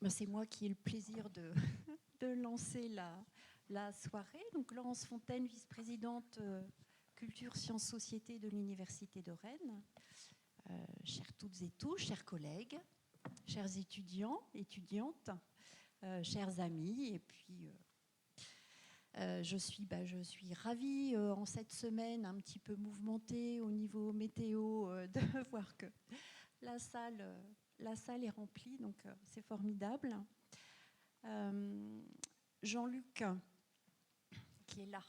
C'est moi qui ai le plaisir de lancer la soirée. Donc, Laurence Fontaine, vice-présidente Culture, Sciences, Société de l'Université de Rennes. Chères toutes et tous, chers collègues, chers étudiants, étudiantes, chers amis, et puis je suis ravie en cette semaine un petit peu mouvementée au niveau météo de voir que la salle est remplie, donc c'est formidable. Jean-Luc, qui est là.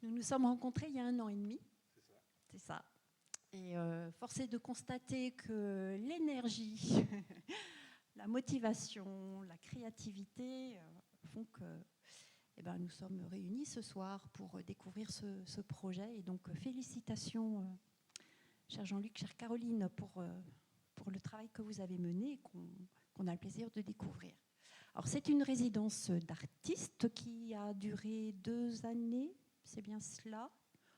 Nous nous sommes rencontrés il y a 1 an et demi. C'est ça. Et force est de constater que l'énergie, la motivation, la créativité font que nous sommes réunis ce soir pour découvrir ce projet. Et donc, félicitations, cher Jean-Luc, chère Caroline, pour le travail que vous avez mené et qu'on a le plaisir de découvrir. Alors, c'est une résidence d'artistes qui a duré 2 années, c'est bien cela,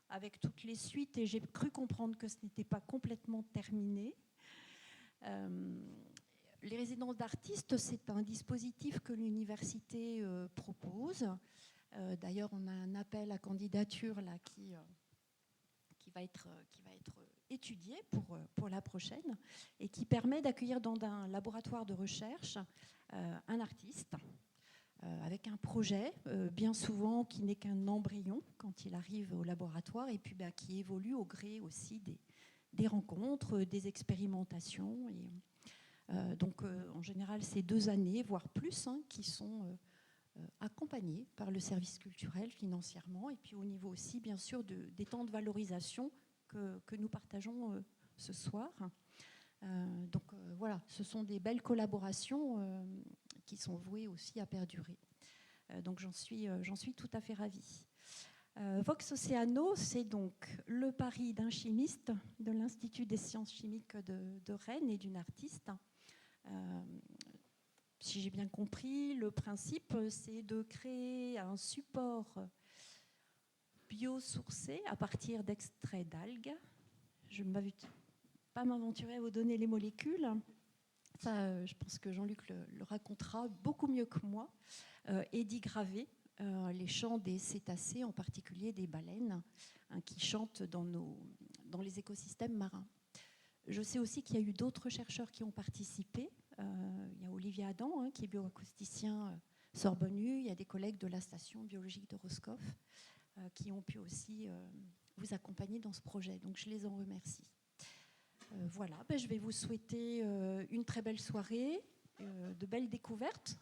avec toutes les suites, et j'ai cru comprendre que ce n'était pas complètement terminé. Les résidences d'artistes, c'est un dispositif que l'université propose. D'ailleurs, on a un appel à candidature là, qui va être étudié pour la prochaine et qui permet d'accueillir dans un laboratoire de recherche un artiste avec un projet, bien souvent qui n'est qu'un embryon quand il arrive au laboratoire et puis qui évolue au gré aussi des rencontres, des expérimentations. Donc, en général, c'est 2 années, voire plus, qui sont accompagnés par le service culturel financièrement, et puis au niveau aussi, bien sûr, des temps de valorisation que nous partageons ce soir. Donc voilà, ce sont des belles collaborations qui sont vouées aussi à perdurer. Donc j'en suis tout à fait ravie. Vox Oceano, c'est donc le pari d'un chimiste de l'Institut des sciences chimiques de Rennes et d'une artiste. Si j'ai bien compris, le principe, c'est de créer un support biosourcé à partir d'extraits d'algues. Je ne vais pas m'aventurer à vous donner les molécules. Ça, je pense que Jean-Luc le racontera beaucoup mieux que moi. Et d'y graver les chants des cétacés, en particulier des baleines, qui chantent dans les écosystèmes marins. Je sais aussi qu'il y a eu d'autres chercheurs qui ont participé. Il y a Olivier Adam, qui est bioacousticien Sorbonne U. Il y a des collègues de la station biologique de Roscoff qui ont pu aussi vous accompagner dans ce projet. Donc, je les en remercie. Voilà, je vais vous souhaiter une très belle soirée, de belles découvertes,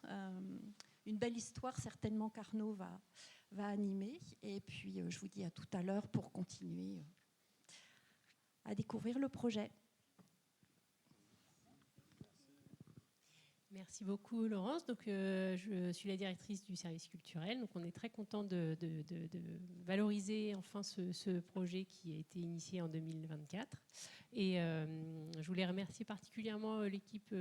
une belle histoire certainement qu'Arnaud va animer. Et puis, je vous dis à tout à l'heure pour continuer à découvrir le projet. Merci beaucoup Laurence. Donc, je suis la directrice du service culturel. Donc, on est très content de valoriser enfin ce projet qui a été initié en 2024. Et je voulais remercier particulièrement l'équipe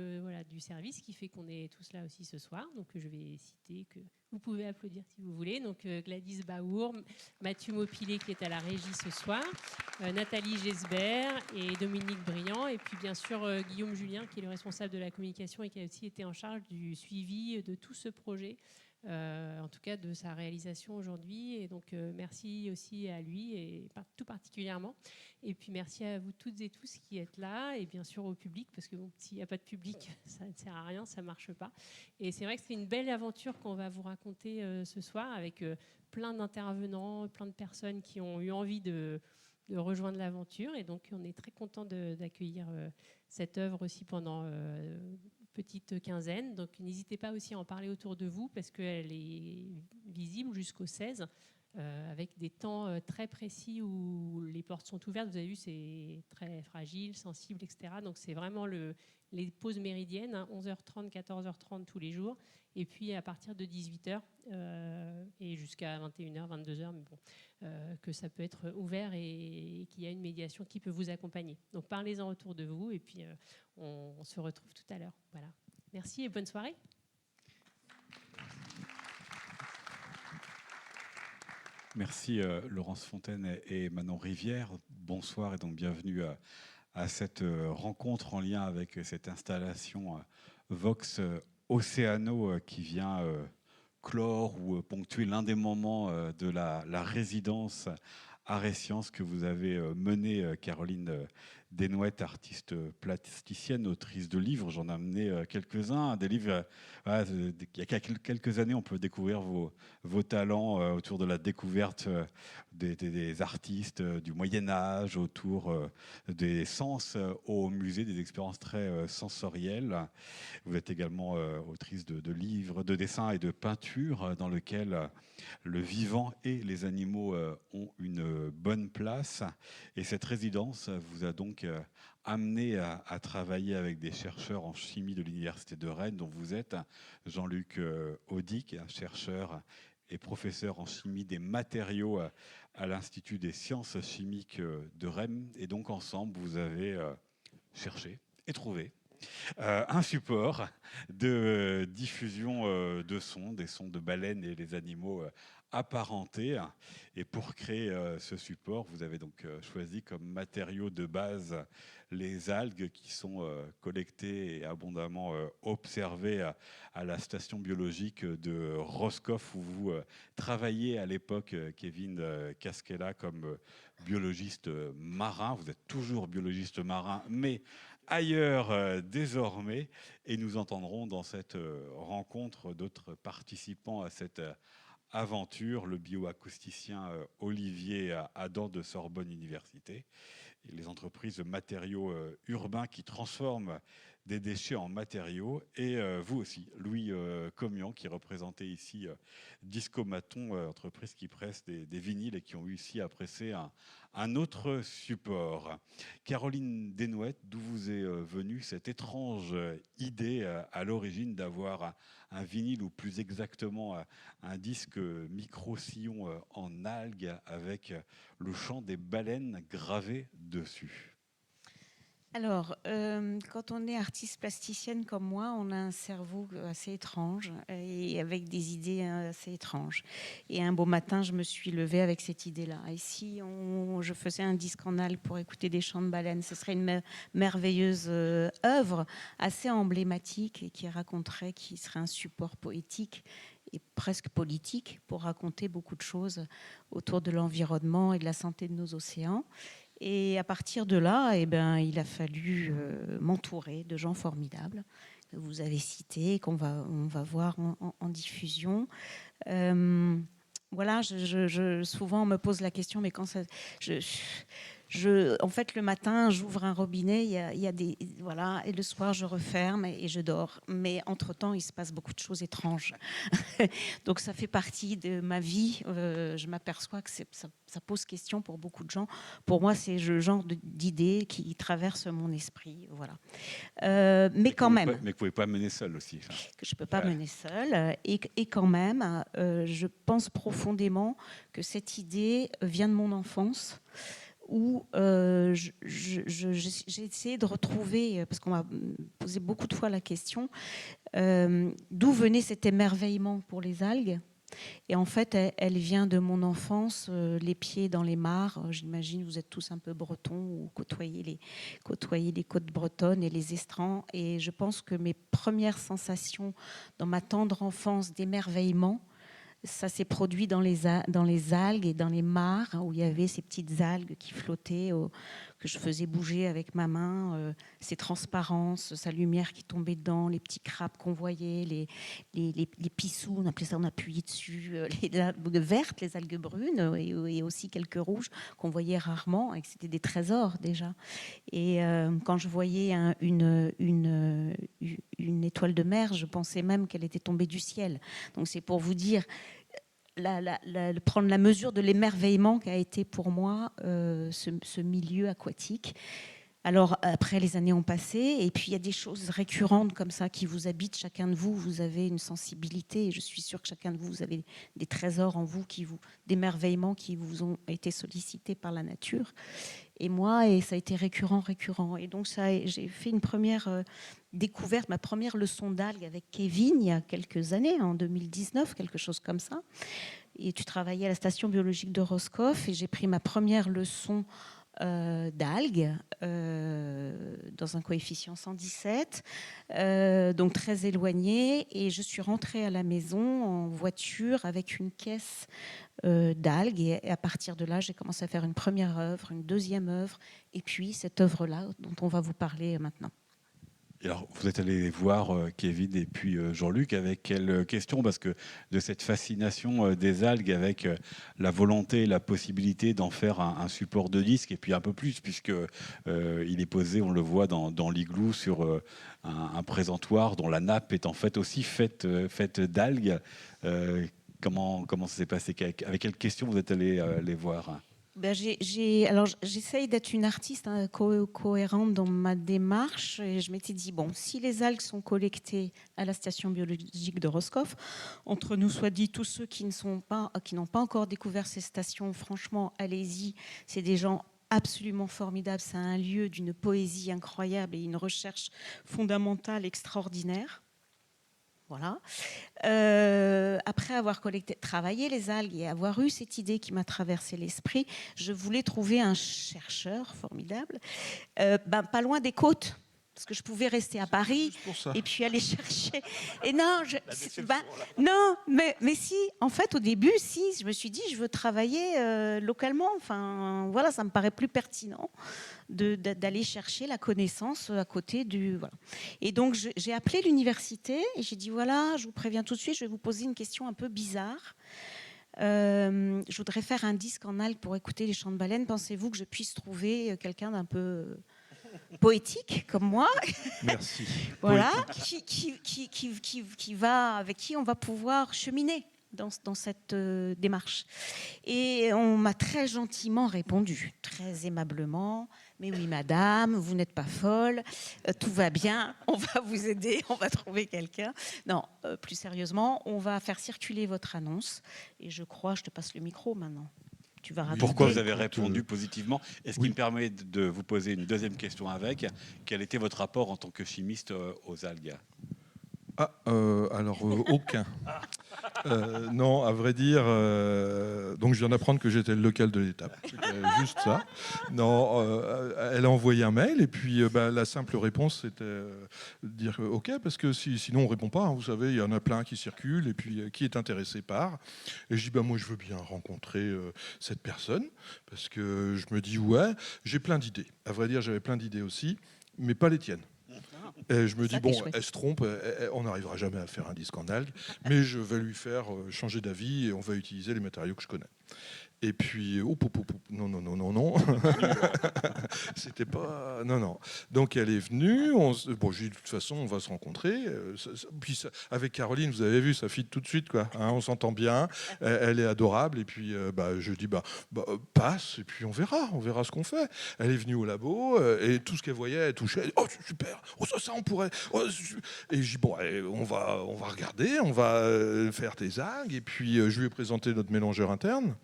du service qui fait qu'on est tous là aussi ce soir. Donc, je vais citer que vous pouvez applaudir si vous voulez. Donc, Gladys Baour, Mathieu Maupilet qui est à la régie ce soir, Nathalie Gesbert et Dominique Briand. Et puis, bien sûr, Guillaume Julien qui est le responsable de la communication et qui a aussi été en charge du suivi de tout ce projet. En tout cas de sa réalisation aujourd'hui. Et donc, merci aussi à lui, et tout particulièrement. Et puis, merci à vous toutes et tous qui êtes là, et bien sûr au public, parce que bon, s'il n'y a pas de public, ça ne sert à rien, ça ne marche pas. Et c'est vrai que c'est une belle aventure qu'on va vous raconter ce soir, avec plein d'intervenants, plein de personnes qui ont eu envie de rejoindre l'aventure. Et donc, on est très content d'accueillir cette œuvre aussi pendant petite quinzaine. Donc, n'hésitez pas aussi à en parler autour de vous parce qu'elle est visible jusqu'au 16 avec des temps très précis où les portes sont ouvertes. Vous avez vu, c'est très fragile, sensible, etc. Donc, c'est vraiment les pauses méridiennes, 11h30, 14h30 tous les jours. Et puis, à partir de 18h et jusqu'à 21h, 22h, mais bon, que ça peut être ouvert et qu'il y a une médiation qui peut vous accompagner. Donc, parlez-en autour de vous et puis on se retrouve tout à l'heure. Voilà. Merci et bonne soirée. Merci Laurence Fontaine et Manon Rivière. Bonsoir et donc bienvenue à cette rencontre en lien avec cette installation Vox Océano qui vient clore ou ponctuer l'un des moments de la résidence Arts et Sciences que vous avez menée, Caroline Desnouettes, artiste plasticienne, autrice de livres. J'en ai amené quelques-uns, des livres. Il y a quelques années, on peut découvrir vos talents autour de la découverte des artistes du Moyen-Âge, autour des sens au musée, des expériences très sensorielles. Vous êtes également autrice de livres, de dessins et de peintures dans lesquels le vivant et les animaux ont une bonne place. Et cette résidence vous a donc amené à travailler avec des chercheurs en chimie de l'Université de Rennes, dont vous êtes Jean-Luc Audic, chercheur et professeur en chimie des matériaux à l'Institut des sciences chimiques de Rennes. Et donc ensemble, vous avez cherché et trouvé un support de diffusion de sons, des sons de baleines et les animaux apparentés. Et pour créer ce support, vous avez donc choisi comme matériau de base les algues qui sont collectées et abondamment observées à la station biologique de Roscoff, où vous travailliez à l'époque, Kevin Casquella, comme biologiste marin. Vous êtes toujours biologiste marin, mais ailleurs désormais, et nous entendrons dans cette rencontre d'autres participants à cette aventure, le bioacousticien Olivier Adam de Sorbonne Université, et les entreprises de matériaux urbains qui transforment des déchets en matériaux, et vous aussi, Louis Comian, qui représentait ici Discomaton, entreprise qui presse des vinyles et qui ont réussi à presser un autre support. Caroline Desnouettes, d'où vous est venue cette étrange idée à l'origine d'avoir un vinyle, ou plus exactement un disque micro-sillon en algues avec le chant des baleines gravé dessus? Alors, quand on est artiste plasticienne comme moi, on a un cerveau assez étrange et avec des idées assez étranges. Et un beau matin, je me suis levée avec cette idée-là. Et si je faisais un disque en algues pour écouter des chants de baleines, ce serait une merveilleuse œuvre assez emblématique et qui serait un support poétique et presque politique pour raconter beaucoup de choses autour de l'environnement et de la santé de nos océans. Et à partir de là, il a fallu m'entourer de gens formidables que vous avez cités, on va voir en diffusion. Voilà, souvent on me pose la question, mais quand ça... en fait, le matin, j'ouvre un robinet, il y a des, voilà, et le soir, je referme et je dors. Mais entre-temps, il se passe beaucoup de choses étranges. Donc, ça fait partie de ma vie. Je m'aperçois que ça pose question pour beaucoup de gens. Pour moi, c'est le genre d'idées qui traversent mon esprit. Voilà. Mais quand même... Mais que vous ne pouvez pas mener seul aussi. Que je ne peux pas mener seul. Et quand même, je pense profondément que cette idée vient de mon enfance, où j'ai essayé de retrouver, parce qu'on m'a posé beaucoup de fois la question, d'où venait cet émerveillement pour les algues. Et en fait, elle vient de mon enfance, les pieds dans les mares. J'imagine vous êtes tous un peu bretons ou côtoyez les côtes bretonnes et les estrans. Et je pense que mes premières sensations dans ma tendre enfance d'émerveillement, ça s'est produit dans les algues et dans les mares, où il y avait ces petites algues qui flottaient, que je faisais bouger avec ma main, ces transparences, sa lumière qui tombait dedans, les petits crabes qu'on voyait, les pissous, on appelait ça, on appuyait dessus, les algues vertes, les algues brunes, et aussi quelques rouges qu'on voyait rarement, et que c'était des trésors déjà. Et quand je voyais une étoile de mer, je pensais même qu'elle était tombée du ciel. Donc c'est pour vous dire... prendre la mesure de l'émerveillement qu'a été pour moi ce milieu aquatique. Alors après, les années ont passé, et puis il y a des choses récurrentes comme ça qui vous habitent. Chacun de vous, vous avez une sensibilité, et je suis sûre que chacun de vous, vous avez des trésors en vous, d'émerveillement qui vous ont été sollicités par la nature. Et moi, ça a été récurrent. Et donc j'ai fait une première découverte, ma première leçon d'algues avec Kevin il y a quelques années, en 2019, quelque chose comme ça. Et tu travaillais à la station biologique de Roscoff, et j'ai pris ma première leçon d'algues dans un coefficient 117, donc très éloigné. Et je suis rentrée à la maison en voiture avec une caisse d'algues. Et à partir de là, j'ai commencé à faire une première œuvre, une deuxième œuvre, et puis cette œuvre-là dont on va vous parler maintenant. Et alors, vous êtes allé voir Kevin et puis Jean-Luc avec quelle question? Parce que de cette fascination des algues avec la volonté et la possibilité d'en faire un support de disque, et puis un peu plus, puisque il est posé, on le voit dans l'igloo, sur un présentoir dont la nappe est en fait aussi faite d'algues. Comment ça s'est passé? Avec quelles questions vous êtes allé les voir? Ben, alors, j'essaye d'être une artiste cohérente dans ma démarche. Et je m'étais dit, bon, si les algues sont collectées à la station biologique de Roscoff, entre nous soit dit, tous ceux qui n'ont pas encore découvert ces stations, franchement, allez-y. C'est des gens absolument formidables. C'est un lieu d'une poésie incroyable et une recherche fondamentale extraordinaire. Voilà. Après avoir travaillé les algues et avoir eu cette idée qui m'a traversé l'esprit, je voulais trouver un chercheur formidable, pas loin des côtes, parce que je pouvais rester à Paris et puis aller chercher. Et non, non, mais si, en fait, au début, si, je me suis dit, je veux travailler localement. Enfin, voilà, ça me paraît plus pertinent d'aller chercher la connaissance à côté du... Voilà. Et donc, j'ai appelé l'université et j'ai dit, voilà, je vous préviens tout de suite, je vais vous poser une question un peu bizarre. Je voudrais faire un disque en algues pour écouter les chants de baleines. Pensez-vous que je puisse trouver quelqu'un d'un peu poétique comme moi? Merci. Voilà, qui va, avec qui on va pouvoir cheminer dans cette démarche. Et on m'a très gentiment répondu, très aimablement. Mais oui, madame, vous n'êtes pas folle, tout va bien, on va vous aider, on va trouver quelqu'un. Non, plus sérieusement, on va faire circuler votre annonce. Et je crois, je te passe le micro maintenant. Tu vas raconter. Pourquoi vous avez répondu positivement? Et ce qui me permet de vous poser une deuxième question avec, quel était votre rapport en tant que chimiste aux algues? Alors, aucun. Non, à vrai dire, donc je viens d'apprendre que j'étais le local de l'étape. C'était juste ça. Non, elle a envoyé un mail et puis la simple réponse c'était de dire OK, parce que sinon on répond pas. Hein, vous savez, il y en a plein qui circulent et puis qui est intéressé par. Et je dis moi je veux bien rencontrer cette personne parce que je me dis ouais, j'ai plein d'idées. À vrai dire, j'avais plein d'idées aussi, mais pas les tiennes. Et je me dis, bon, elle se trompe, on n'arrivera jamais à faire un disque en algues, mais je vais lui faire changer d'avis et on va utiliser les matériaux que je connais. Et puis, non. C'était pas... Non. Donc, elle est venue. Bon, j'ai dit, de toute façon, on va se rencontrer. Puis, avec Caroline, vous avez vu, ça fit tout de suite, quoi. Hein, on s'entend bien. Elle est adorable. Et puis, je dis, passe. Et puis, on verra ce qu'on fait. Elle est venue au labo. Et tout ce qu'elle voyait, elle touchait. Elle dit, oh, c'est super. Oh, ça, on pourrait... Oh, et je dis, bon, allez, on va regarder. On va faire tes algues. Et puis, je lui ai présenté notre mélangeur interne,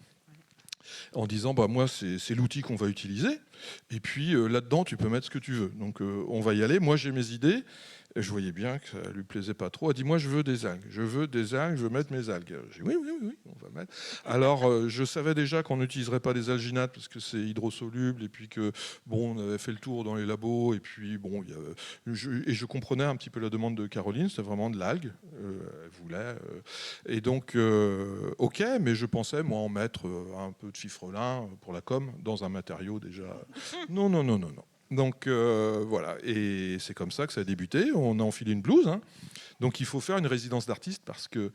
en disant moi c'est l'outil qu'on va utiliser et puis là-dedans tu peux mettre ce que tu veux, donc on va y aller. Moi j'ai mes idées et je voyais bien que ça lui plaisait pas trop. Elle dit moi je veux des algues, je veux mettre mes algues. J'ai dit oui on va mettre. Alors je savais déjà qu'on n'utiliserait pas des alginates parce que c'est hydrosoluble et puis que bon on avait fait le tour dans les labos et puis bon je comprenais un petit peu la demande de Caroline, c'était vraiment de l'algue, elle voulait et donc ok, mais je pensais moi en mettre un peu de fifrelin pour la com dans un matériau déjà non. Donc voilà, et c'est comme ça que ça a débuté. On a enfilé une blouse, hein. Donc il faut faire une résidence d'artiste parce que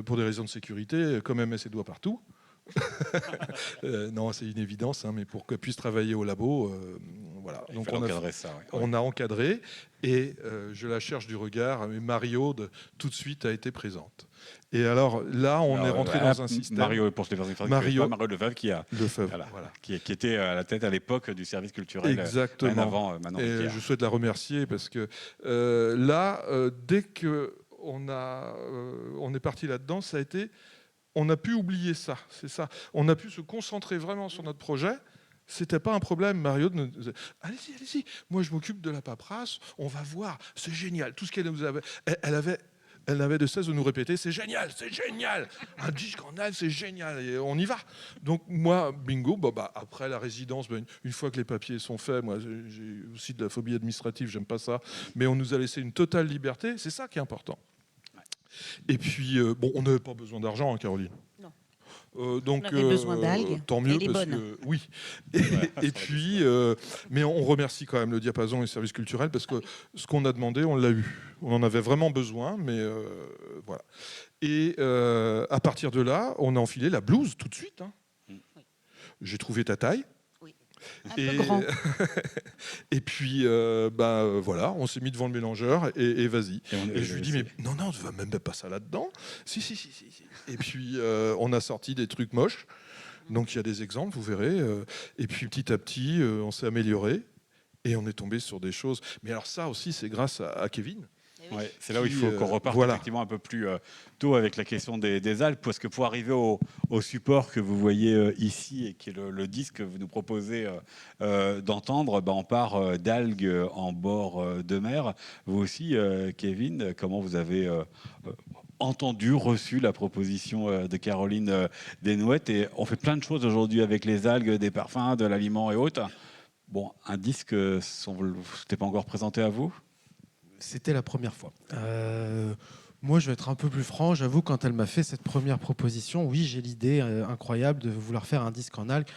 pour des raisons de sécurité, comme elle met ses doigts partout, non, c'est une évidence, hein, mais pour qu'elle puisse travailler au labo, voilà. Donc on a encadré et je la cherche du regard, mais Marie-Aude tout de suite a été présente. Et alors là, on est rentré dans un système. Mario, pour Mario Lefebvre qui était à la tête à l'époque du service culturel. Exactement. Maintenant, et je souhaite la remercier parce que dès que on est parti là-dedans, ça a été. On a pu oublier ça, c'est ça. On a pu se concentrer vraiment sur notre projet. C'était pas un problème. Mario, allez-y. Moi, je m'occupe de la paperasse. On va voir. C'est génial. Tout ce qu'elle nous avait. Elle avait elle n'avait de cesse de nous répéter, c'est génial, un disque en algue, c'est génial, et on y va. Donc moi, bingo, après la résidence, une fois que les papiers sont faits, moi j'ai aussi de la phobie administrative, j'aime pas ça, mais on nous a laissé une totale liberté, c'est ça qui est important. Et puis, on n'avait pas besoin d'argent, hein, Caroline. Non. Donc, on avait besoin d'algues. Tant mieux, et les parce bonnes. que oui. Et puis, mais on remercie quand même le Diapason et le service culturel parce que ce qu'on a demandé, on l'a eu. On en avait vraiment besoin, mais voilà. Et à partir de là, on a enfilé la blouse tout de suite. Hein. J'ai trouvé ta taille. Un peu grand. Et puis, voilà, on s'est mis devant le mélangeur et vas-y. Et je lui dis, mais non, tu vas même pas ça là-dedans. Si. Et puis, on a sorti des trucs moches. Donc, il y a des exemples, vous verrez. Et puis, petit à petit, on s'est amélioré et on est tombé sur des choses. Mais alors, ça aussi, c'est grâce à Kevin. Ouais, c'est là où il faut qu'on reparte effectivement un peu plus tôt avec la question des algues, parce que pour arriver au support que vous voyez ici et qui est le disque que vous nous proposez d'entendre, on part d'algues en bord de mer. Vous aussi, Kevin, comment vous avez reçu la proposition de Caroline Desnouettes? Et on fait plein de choses aujourd'hui avec les algues, des parfums, de l'aliment et autres. Bon, un disque, c'était pas encore présenté à vous? C'était la première fois. Moi, je vais être un peu plus franc. J'avoue, quand elle m'a fait cette première proposition, oui, j'ai l'idée incroyable de vouloir faire un disque en algues.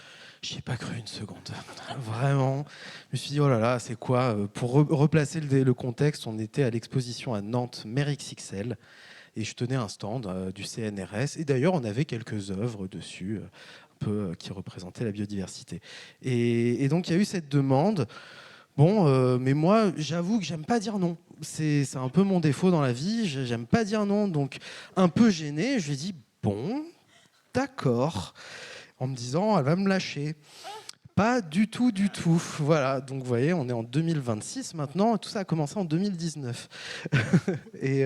Je n'y ai pas cru une seconde. Vraiment. Je me suis dit, oh là là, c'est quoi? Pour replacer le contexte, on était à l'exposition à Nantes, Mer XXL, et je tenais un stand du CNRS. Et d'ailleurs, on avait quelques œuvres dessus, un peu qui représentaient la biodiversité. Et donc, il y a eu cette demande. Bon, mais moi, j'avoue que j'aime pas dire non. C'est un peu mon défaut dans la vie. J'aime pas dire non. Donc, un peu gêné, je lui ai dit, bon, d'accord. En me disant, elle va me lâcher. Pas du tout. Voilà, donc vous voyez, on est en 2026 maintenant. Tout ça a commencé en 2019. et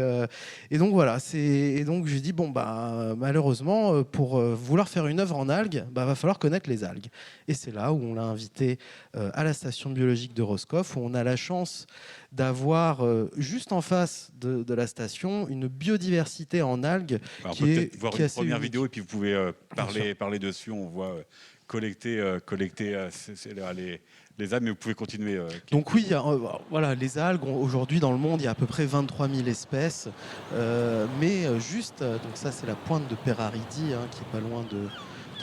donc voilà, et donc j'ai dit, malheureusement, pour vouloir faire une œuvre en algues, va falloir connaître les algues. Et c'est là où on l'a invité à la station biologique de Roscoff, où on a la chance d'avoir juste en face de la station une biodiversité en algues. Alors, qui on peut est peut-être voir une première unique. vidéo et puis vous pouvez parler dessus. On voit collecter les algues, mais vous pouvez continuer. Donc oui, voilà, les algues, aujourd'hui dans le monde, il y a à peu près 23 000 espèces. Mais juste, donc ça c'est la pointe de Peraridi, qui est pas loin de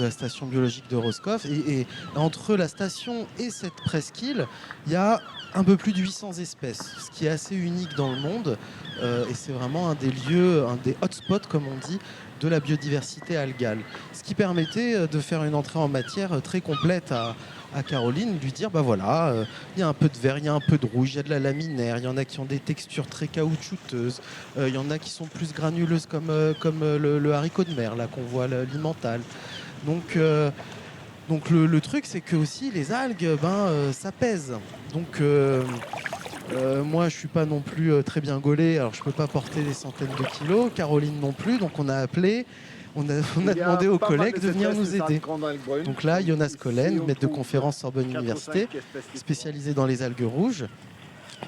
la station biologique de Roscoff. Et entre la station et cette presqu'île, il y a un peu plus de 800 espèces, ce qui est assez unique dans le monde. Et c'est vraiment un des lieux, un des hotspots, comme on dit, de la biodiversité algale. Ce qui permettait de faire une entrée en matière très complète à Caroline, lui dire, il y a un peu de vert, il y a un peu de rouge, il y a de la laminaire, il y en a qui ont des textures très caoutchouteuses, il y en a qui sont plus granuleuses comme le haricot de mer, là, qu'on voit, l'emmental. Donc le truc, c'est que aussi les algues, ça pèse. Donc moi, je suis pas non plus très bien gaulé, alors je peux pas porter des centaines de kilos. Caroline non plus, donc on a appelé, on a demandé aux collègues de venir nous aider. Donc là, Jonas Collen, maître de conférence Sorbonne Université, spécialisé dans les algues rouges,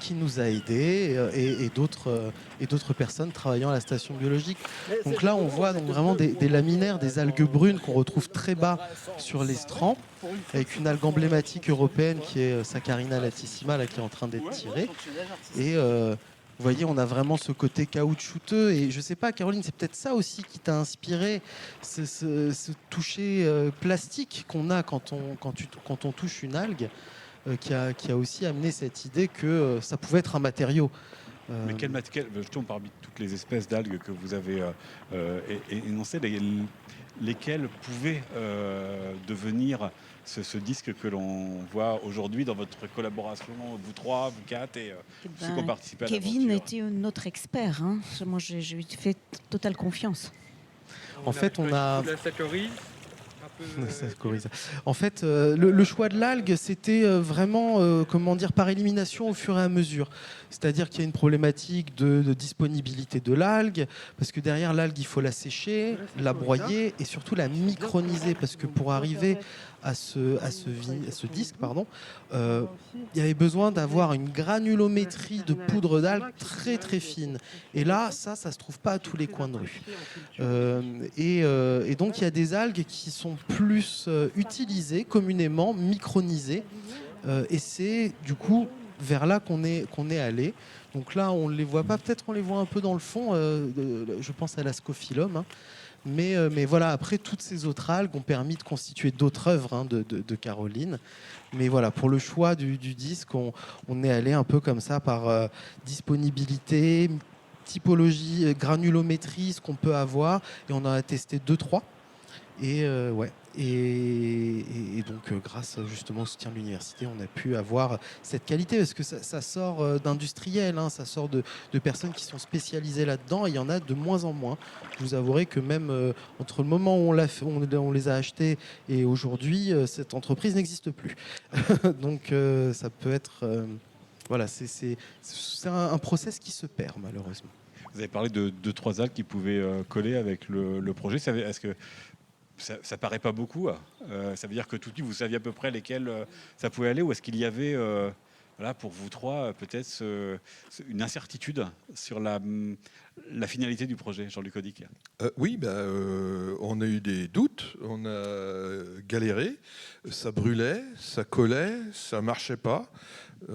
qui nous a aidés et d'autres personnes travaillant à la station biologique. Donc là, on voit donc vraiment des laminaires, des algues brunes qu'on retrouve très bas sur les strands, avec une algue emblématique européenne qui est Saccharina latissima, là, qui est en train d'être tirée. Et vous voyez, on a vraiment ce côté caoutchouteux. Et je sais pas, Caroline, c'est peut-être ça aussi qui t'a inspiré, ce toucher plastique qu'on a quand on touche une algue. Qui a aussi amené cette idée que ça pouvait être un matériau. Mais quel justement, parmi toutes les espèces d'algues que vous avez énoncées, lesquelles pouvaient devenir ce disque que l'on voit aujourd'hui dans votre collaboration, vous trois, vous quatre et ceux qui ont participé à l'aventure? Kevin était notre expert. Moi, je lui fais totale confiance. En fait, on a... Ça se corrige. En fait, le choix de l'algue, c'était vraiment, comment dire, par élimination au fur et à mesure. C'est-à-dire qu'il y a une problématique de disponibilité de l'algue, parce que derrière l'algue, il faut la sécher, la broyer et surtout la microniser, parce que pour arriver à ce disque, pardon, il y avait besoin d'avoir une granulométrie de poudre d'algue très très fine. Et là, ça se trouve pas à tous les coins de rue. Et donc il y a des algues qui sont plus utilisées communément, micronisées, et c'est du coup vers là qu'on est allé. Donc là, on ne les voit pas, peut-être on les voit un peu dans le fond, je pense à la Scophyllum, hein. Mais voilà, après, toutes ces autres algues ont permis de constituer d'autres œuvres, hein, de Caroline. Mais voilà, pour le choix du disque, on est allé un peu comme ça par disponibilité, typologie, granulométrie, ce qu'on peut avoir. Et on en a testé 2-3. Et ouais. Et donc, grâce justement au soutien de l'université, on a pu avoir cette qualité, parce que ça sort d'industriels, hein, ça sort de personnes qui sont spécialisées là-dedans, et il y en a de moins en moins. Je vous avouerai que même entre le moment où on les a achetés et aujourd'hui, cette entreprise n'existe plus. Donc, ça peut être... voilà, c'est un process qui se perd, malheureusement. Vous avez parlé de 2-3 algues qui pouvaient coller avec le projet. Est-ce que ça paraît pas beaucoup? Ça veut dire que tout de suite, vous saviez à peu près lesquelles ça pouvait aller, ou est-ce qu'il y avait, voilà, pour vous trois, peut-être une incertitude sur la finalité du projet, Jean-Luc Audic? Oui, on a eu des doutes, on a galéré, ça brûlait, ça collait, ça marchait pas.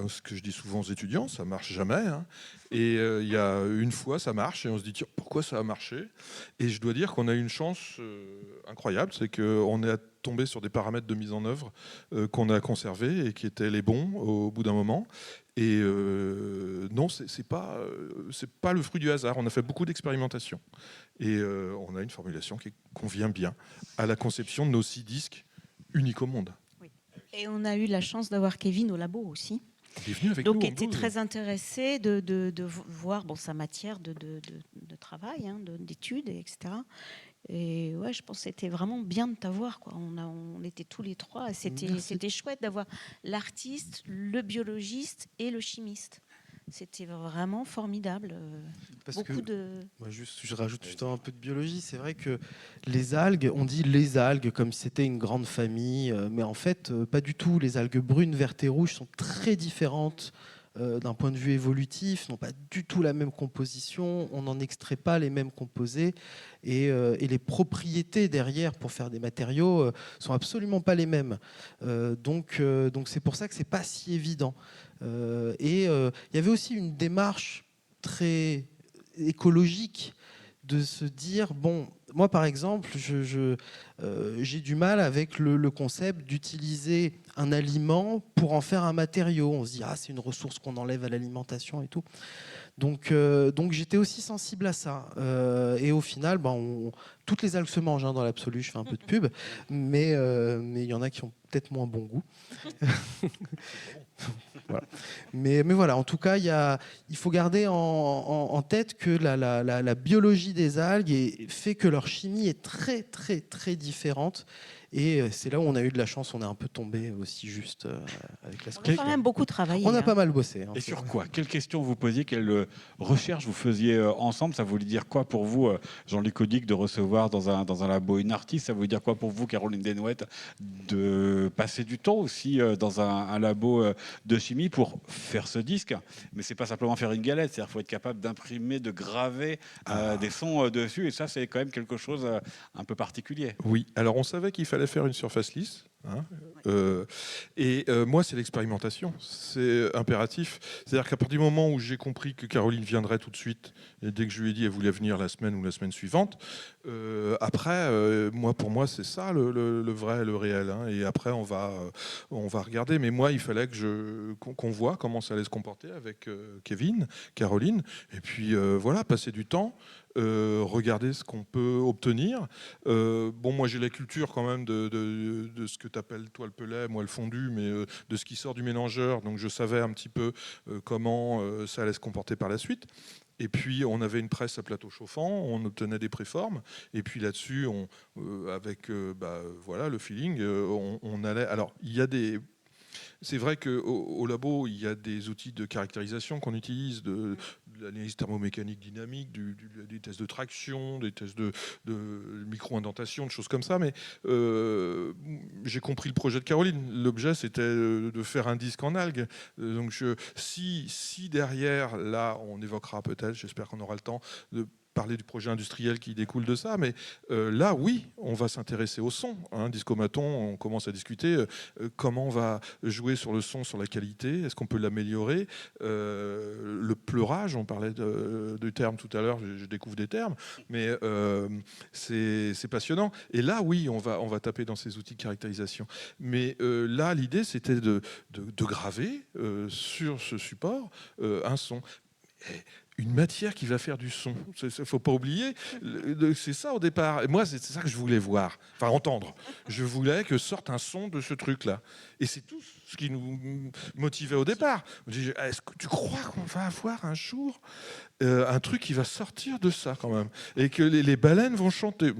Ce que je dis souvent aux étudiants, ça marche jamais, hein. Et il y a une fois, ça marche, et on se dit, tiens, pourquoi ça a marché? Et je dois dire qu'on a eu une chance incroyable, c'est qu'on est tombé sur des paramètres de mise en œuvre qu'on a conservés et qui étaient les bons au bout d'un moment. Et non, c'est pas le fruit du hasard. On a fait beaucoup d'expérimentation. Et on a une formulation qui convient bien à la conception de nos 6 disques uniques au monde. Oui. Et on a eu la chance d'avoir Kevin au labo aussi. Il est venu avec Donc, nous. il était très intéressé de voir sa matière de travail, hein, d'études, etc. Et ouais, je pense que c'était vraiment bien de t'avoir, quoi. On était tous les trois. C'était chouette d'avoir l'artiste, le biologiste et le chimiste. C'était vraiment formidable. Parce Beaucoup je rajoute justement un peu de biologie. C'est vrai que les algues, on dit les algues comme si c'était une grande famille, mais en fait, pas du tout. Les algues brunes, vertes et rouges sont très différentes d'un point de vue évolutif, n'ont pas du tout la même composition, on n'en extrait pas les mêmes composés, et les propriétés derrière pour faire des matériaux sont absolument pas les mêmes. Donc c'est pour ça que c'est pas si évident. Et il y avait aussi une démarche très écologique de se dire, bon, moi par exemple, j'ai du mal avec le concept d'utiliser un aliment pour en faire un matériau. On se dit, c'est une ressource qu'on enlève à l'alimentation et tout. Donc j'étais aussi sensible à ça. Et au final, toutes les algues se mangent, hein, dans l'absolu, je fais un peu de pub, mais il y en a qui ont peut-être moins bon goût. Voilà. Mais voilà, en tout cas, il faut garder en tête que la biologie des algues fait que leur chimie est très, très, très différente. Et c'est là où on a eu de la chance, on est un peu tombé aussi juste avec la On a quand même beaucoup travaillé. On a pas mal bossé. Et sur quoi? Quelles questions vous posiez? Quelles recherches vous faisiez ensemble? Ça voulait dire quoi pour vous, Jean-Luc Audic, de recevoir dans un labo une artiste? Ça voulait dire quoi pour vous, Caroline Desnouettes, de passer du temps aussi dans un labo de chimie pour faire ce disque? Mais c'est pas simplement faire une galette, c'est-à-dire qu'il faut être capable d'imprimer, de graver des sons dessus, et ça, c'est quand même quelque chose un peu particulier. Oui, alors on savait qu'il fallait faire une surface lisse. Hein, et moi, c'est l'expérimentation, c'est impératif. C'est-à-dire qu'à partir du moment où j'ai compris que Caroline viendrait tout de suite, et dès que je lui ai dit elle voulait venir la semaine ou la semaine suivante, après, pour moi, c'est ça le vrai, le réel. Hein, et après, on va regarder. Mais moi, il fallait qu'on voit comment ça allait se comporter avec Kevin, Caroline, et puis voilà, passer du temps. Regarder ce qu'on peut obtenir. Moi j'ai la culture quand même de ce que tu appelles toi le pellet, moi le fondu, mais de ce qui sort du mélangeur, donc je savais un petit peu comment ça allait se comporter par la suite. Et puis, on avait une presse à plateau chauffant, on obtenait des préformes. Et puis là-dessus, avec voilà, le feeling, on allait... Alors, il y a des... C'est vrai qu'au labo, il y a des outils de caractérisation qu'on utilise, de l'analyse thermomécanique dynamique, des tests de traction, des tests de micro-indentation, de choses comme ça. Mais j'ai compris le projet de Caroline. L'objet, c'était de faire un disque en algues. Donc, si derrière, là, on évoquera peut-être, j'espère qu'on aura le temps, de parler du projet industriel qui découle de ça, mais là, oui, on va s'intéresser au son. Discomaton, on commence à discuter comment on va jouer sur le son, sur la qualité, est-ce qu'on peut l'améliorer. Le pleurage, on parlait du terme tout à l'heure, je découvre des termes, mais c'est passionnant. Et là, oui, on va taper dans ces outils de caractérisation. Mais là, l'idée, c'était de graver sur ce support un son. Une matière qui va faire du son. Il ne faut pas oublier, c'est ça au départ. Et moi, c'est ça que je voulais voir, enfin entendre. Je voulais que sorte un son de ce truc-là. Et c'est tout ce qui nous motivait au départ. Est-ce que tu crois qu'on va avoir un jour un truc qui va sortir de ça quand même, et que les baleines vont chanter?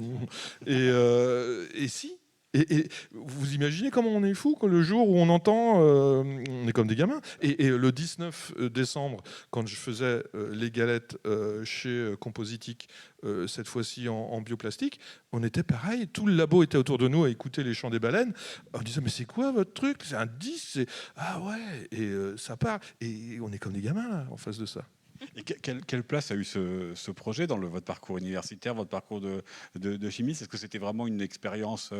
Et si. Et vous imaginez comment on est fou que le jour où on entend, on est comme des gamins. Et le 19 décembre, quand je faisais les galettes chez Compositique, cette fois-ci en bioplastique, on était pareil. Tout le labo était autour de nous à écouter les chants des baleines. On disait, mais c'est quoi votre truc? C'est un disque? Ah ouais. Et ça part. Et on est comme des gamins là, en face de ça. Et quelle place a eu ce projet dans votre parcours universitaire, votre parcours de chimiste? Est-ce que c'était vraiment une expérience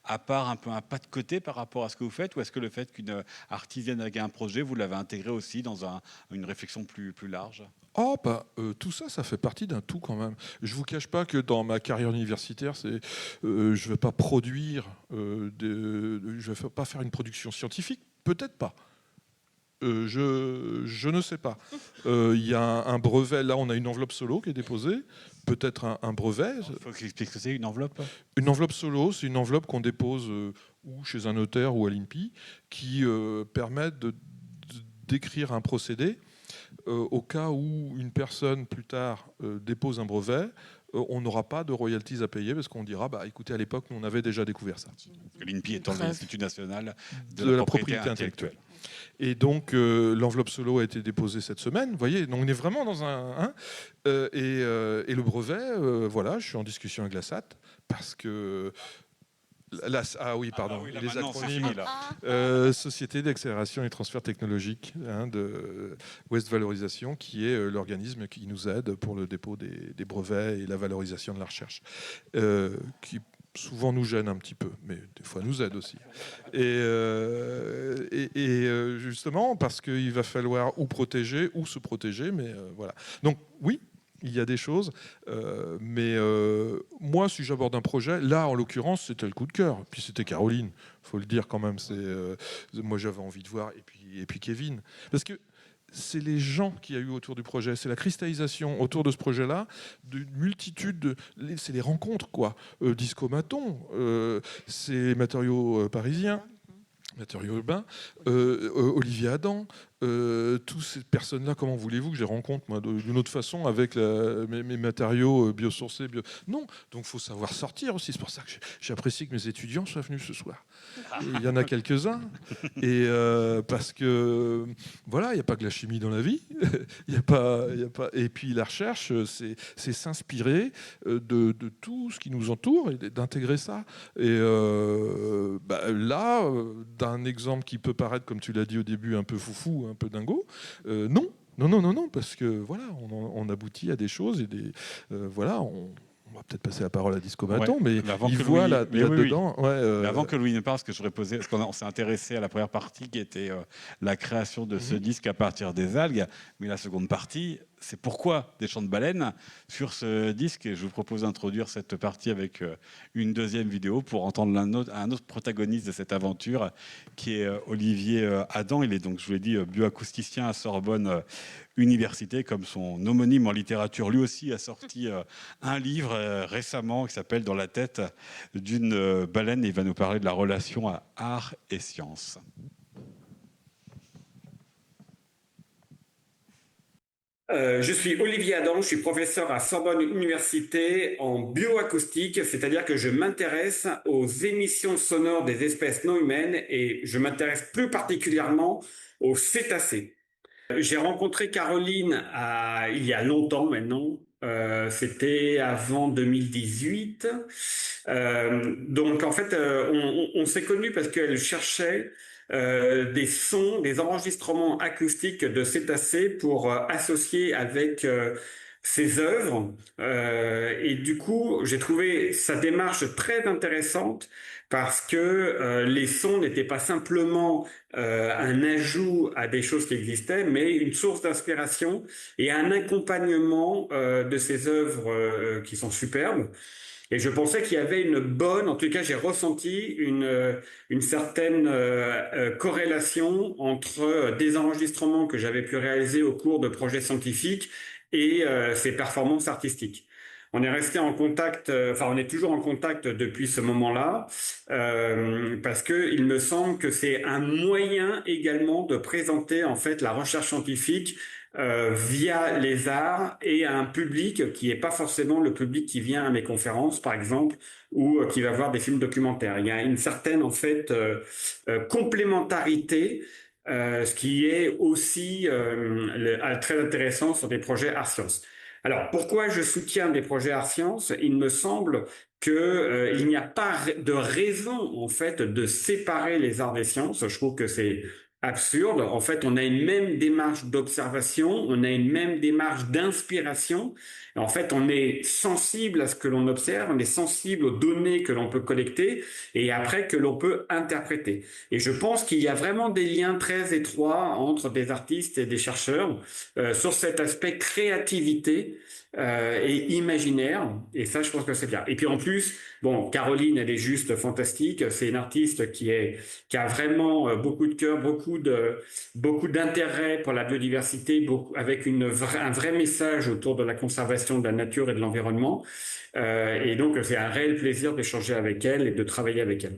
à part, un peu un pas de côté par rapport à ce que vous faites, ou est-ce que le fait qu'une artiste vienne avec un projet, vous l'avez intégré aussi dans une réflexion plus large? Tout ça, ça fait partie d'un tout quand même. Je vous cache pas que dans ma carrière universitaire, je vais pas produire, je vais pas faire une production scientifique, peut-être pas. Je ne sais pas. Il y a un brevet, là on a une enveloppe solo qui est déposée, peut-être un brevet. Il faut expliquer ce que c'est, une enveloppe. Une enveloppe solo, c'est une enveloppe qu'on dépose ou chez un notaire ou à l'INPI, qui permet d'écrire un procédé au cas où une personne plus tard dépose un brevet. On n'aura pas de royalties à payer parce qu'on dira, écoutez, à l'époque, nous on avait déjà découvert ça. L'INPI étant l'Institut national de la propriété intellectuelle. Et donc, l'enveloppe solo a été déposée cette semaine. Vous voyez, donc on est vraiment dans un... et le brevet, voilà, je suis en discussion avec la SAT parce que... les acronymes. Société d'accélération et transfert technologique de Ouest Valorisation, qui est l'organisme qui nous aide pour le dépôt des brevets et la valorisation de la recherche, qui souvent nous gêne un petit peu, mais des fois nous aide aussi. Et justement, parce qu'il va falloir ou protéger ou se protéger, mais voilà. Donc oui, il y a des choses, mais moi, si j'aborde un projet, là, en l'occurrence, c'était le coup de cœur. Puis c'était Caroline, il faut le dire quand même. Moi, j'avais envie de voir, et puis Kevin. Parce que c'est les gens qu'il y a eu autour du projet, c'est la cristallisation autour de ce projet-là, d'une multitude, c'est les rencontres, quoi. Discomaton, c'est Matériaux Parisiens, Matériaux Urbains, Olivier Adam, toutes ces personnes-là, comment voulez-vous que je les rencontre moi, d'une autre façon avec mes matériaux biosourcés Non, donc il faut savoir sortir aussi. C'est pour ça que j'apprécie que mes étudiants soient venus ce soir. Il y en a quelques-uns. Et parce que, voilà, il n'y a pas que la chimie dans la vie. Y a pas... Et puis la recherche, c'est s'inspirer de tout ce qui nous entoure et d'intégrer ça. Et là, d'un exemple qui peut paraître, comme tu l'as dit au début, un peu foufou, un peu dingo, non, parce que voilà, on aboutit à des choses et voilà, on va peut-être passer la parole à Discomaton, mais il voit là-dedans. Avant que Louis ne parle, ce que je voudrais poser, parce qu'on s'est intéressé à la première partie qui était la création de ce disque à partir des algues, mais la seconde partie, c'est pourquoi des chants de baleines sur ce disque. Et je vous propose d'introduire cette partie avec une deuxième vidéo pour entendre un autre protagoniste de cette aventure, qui est Olivier Adam. Il est donc, je vous l'ai dit, bioacousticien à Sorbonne Université, comme son homonyme en littérature. Lui aussi a sorti un livre récemment qui s'appelle « Dans la tête d'une baleine » et il va nous parler de la relation à art et science. Je suis Olivier Adam, je suis professeur à Sorbonne Université en bioacoustique, c'est-à-dire que je m'intéresse aux émissions sonores des espèces non humaines et je m'intéresse plus particulièrement aux cétacés. J'ai rencontré Caroline il y a longtemps maintenant, c'était avant 2018. Donc en fait, on s'est connus parce qu'elle cherchait des sons, des enregistrements acoustiques de cétacés pour associer avec ses œuvres. Et du coup, j'ai trouvé sa démarche très intéressante parce que les sons n'étaient pas simplement un ajout à des choses qui existaient, mais une source d'inspiration et un accompagnement de ces œuvres qui sont superbes. Et je pensais qu'il y avait une bonne, en tout cas j'ai ressenti une certaine corrélation entre des enregistrements que j'avais pu réaliser au cours de projets scientifiques et ces performances artistiques. On est resté en contact, enfin on est toujours en contact depuis ce moment-là, parce que il me semble que c'est un moyen également de présenter en fait la recherche scientifique via les arts et à un public qui n'est pas forcément le public qui vient à mes conférences, par exemple, ou qui va voir des films documentaires. Il y a une certaine en fait complémentarité. Ce qui est aussi très intéressant sur des projets art sciences. Alors, pourquoi je soutiens des projets art sciences? Il me semble que il n'y a pas de raison en fait de séparer les arts des sciences. Je trouve que c'est absurde. En fait, on a une même démarche d'observation, on a une même démarche d'inspiration. En fait, on est sensible à ce que l'on observe, on est sensible aux données que l'on peut collecter et après que l'on peut interpréter. Et je pense qu'il y a vraiment des liens très étroits entre des artistes et des chercheurs sur cet aspect créativité et imaginaire. Et ça, je pense que c'est bien. Et puis en plus, bon, Caroline, elle est juste fantastique. C'est une artiste qui a vraiment beaucoup de cœur, beaucoup d'intérêt pour la biodiversité, avec un vrai message autour de la conservation de la nature et de l'environnement. Et donc, c'est un réel plaisir d'échanger avec elle et de travailler avec elle.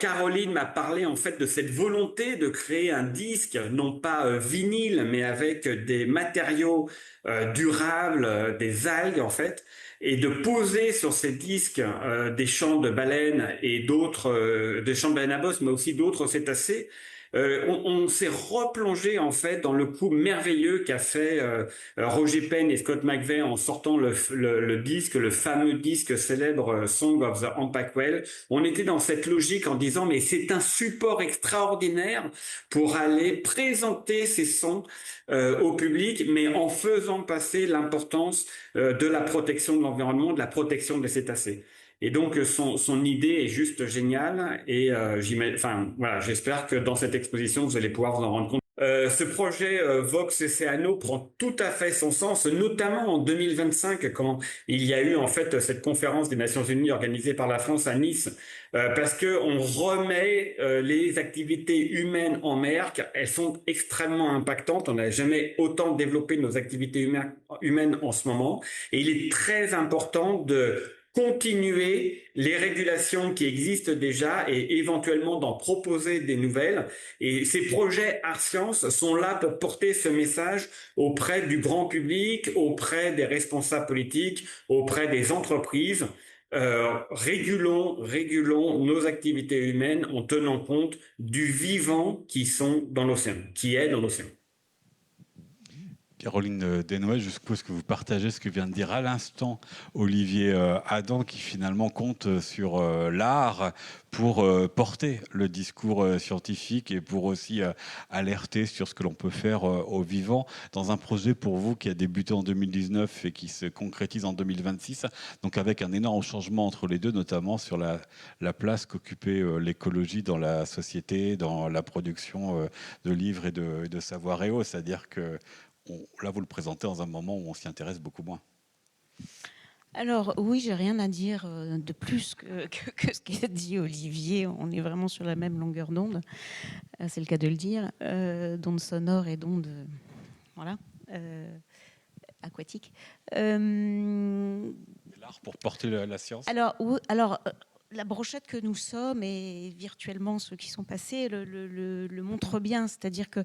Caroline m'a parlé en fait de cette volonté de créer un disque, non pas vinyle, mais avec des matériaux durables, des algues en fait, et de poser sur ces disques des chants de baleines et d'autres, des chants de baleines à bosse, mais aussi d'autres cétacés. On s'est replongé en fait dans le coup merveilleux qu'a fait Roger Penn et Scott McVeigh en sortant le disque, le fameux disque célèbre Song of the Empackwell. On était dans cette logique en disant mais c'est un support extraordinaire pour aller présenter ces sons au public, mais en faisant passer l'importance de la protection de l'environnement, de la protection des cétacés. Et donc son idée est juste géniale et voilà, j'espère que dans cette exposition vous allez pouvoir vous en rendre compte. Ce projet Vox Oceano prend tout à fait son sens, notamment en 2025 quand il y a eu en fait cette conférence des Nations Unies organisée par la France à Nice, parce que on remet les activités humaines en mer. Elles sont extrêmement impactantes. On n'a jamais autant développé nos activités humaines en ce moment, et il est très important de continuer les régulations qui existent déjà et éventuellement d'en proposer des nouvelles. Et ces projets Art Science sont là pour porter ce message auprès du grand public, auprès des responsables politiques, auprès des entreprises. Régulons nos activités humaines en tenant compte du vivant qui est dans l'océan. Caroline Desnoëttes, je suppose que vous partagez ce que vient de dire à l'instant Olivier Adam, qui finalement compte sur l'art pour porter le discours scientifique et pour aussi alerter sur ce que l'on peut faire au vivant dans un projet pour vous qui a débuté en 2019 et qui se concrétise en 2026, donc avec un énorme changement entre les deux, notamment sur la place qu'occupait l'écologie dans la société, dans la production de livres et de savoir et eau, c'est-à-dire que là, vous le présentez dans un moment où on s'y intéresse beaucoup moins. Alors oui, j'ai rien à dire de plus que ce qu'a dit Olivier. On est vraiment sur la même longueur d'onde, c'est le cas de le dire, d'onde sonore et d'onde aquatique. L'art pour porter la science. Alors la brochette que nous sommes, et virtuellement ceux qui sont passés le montrent bien. C'est-à-dire que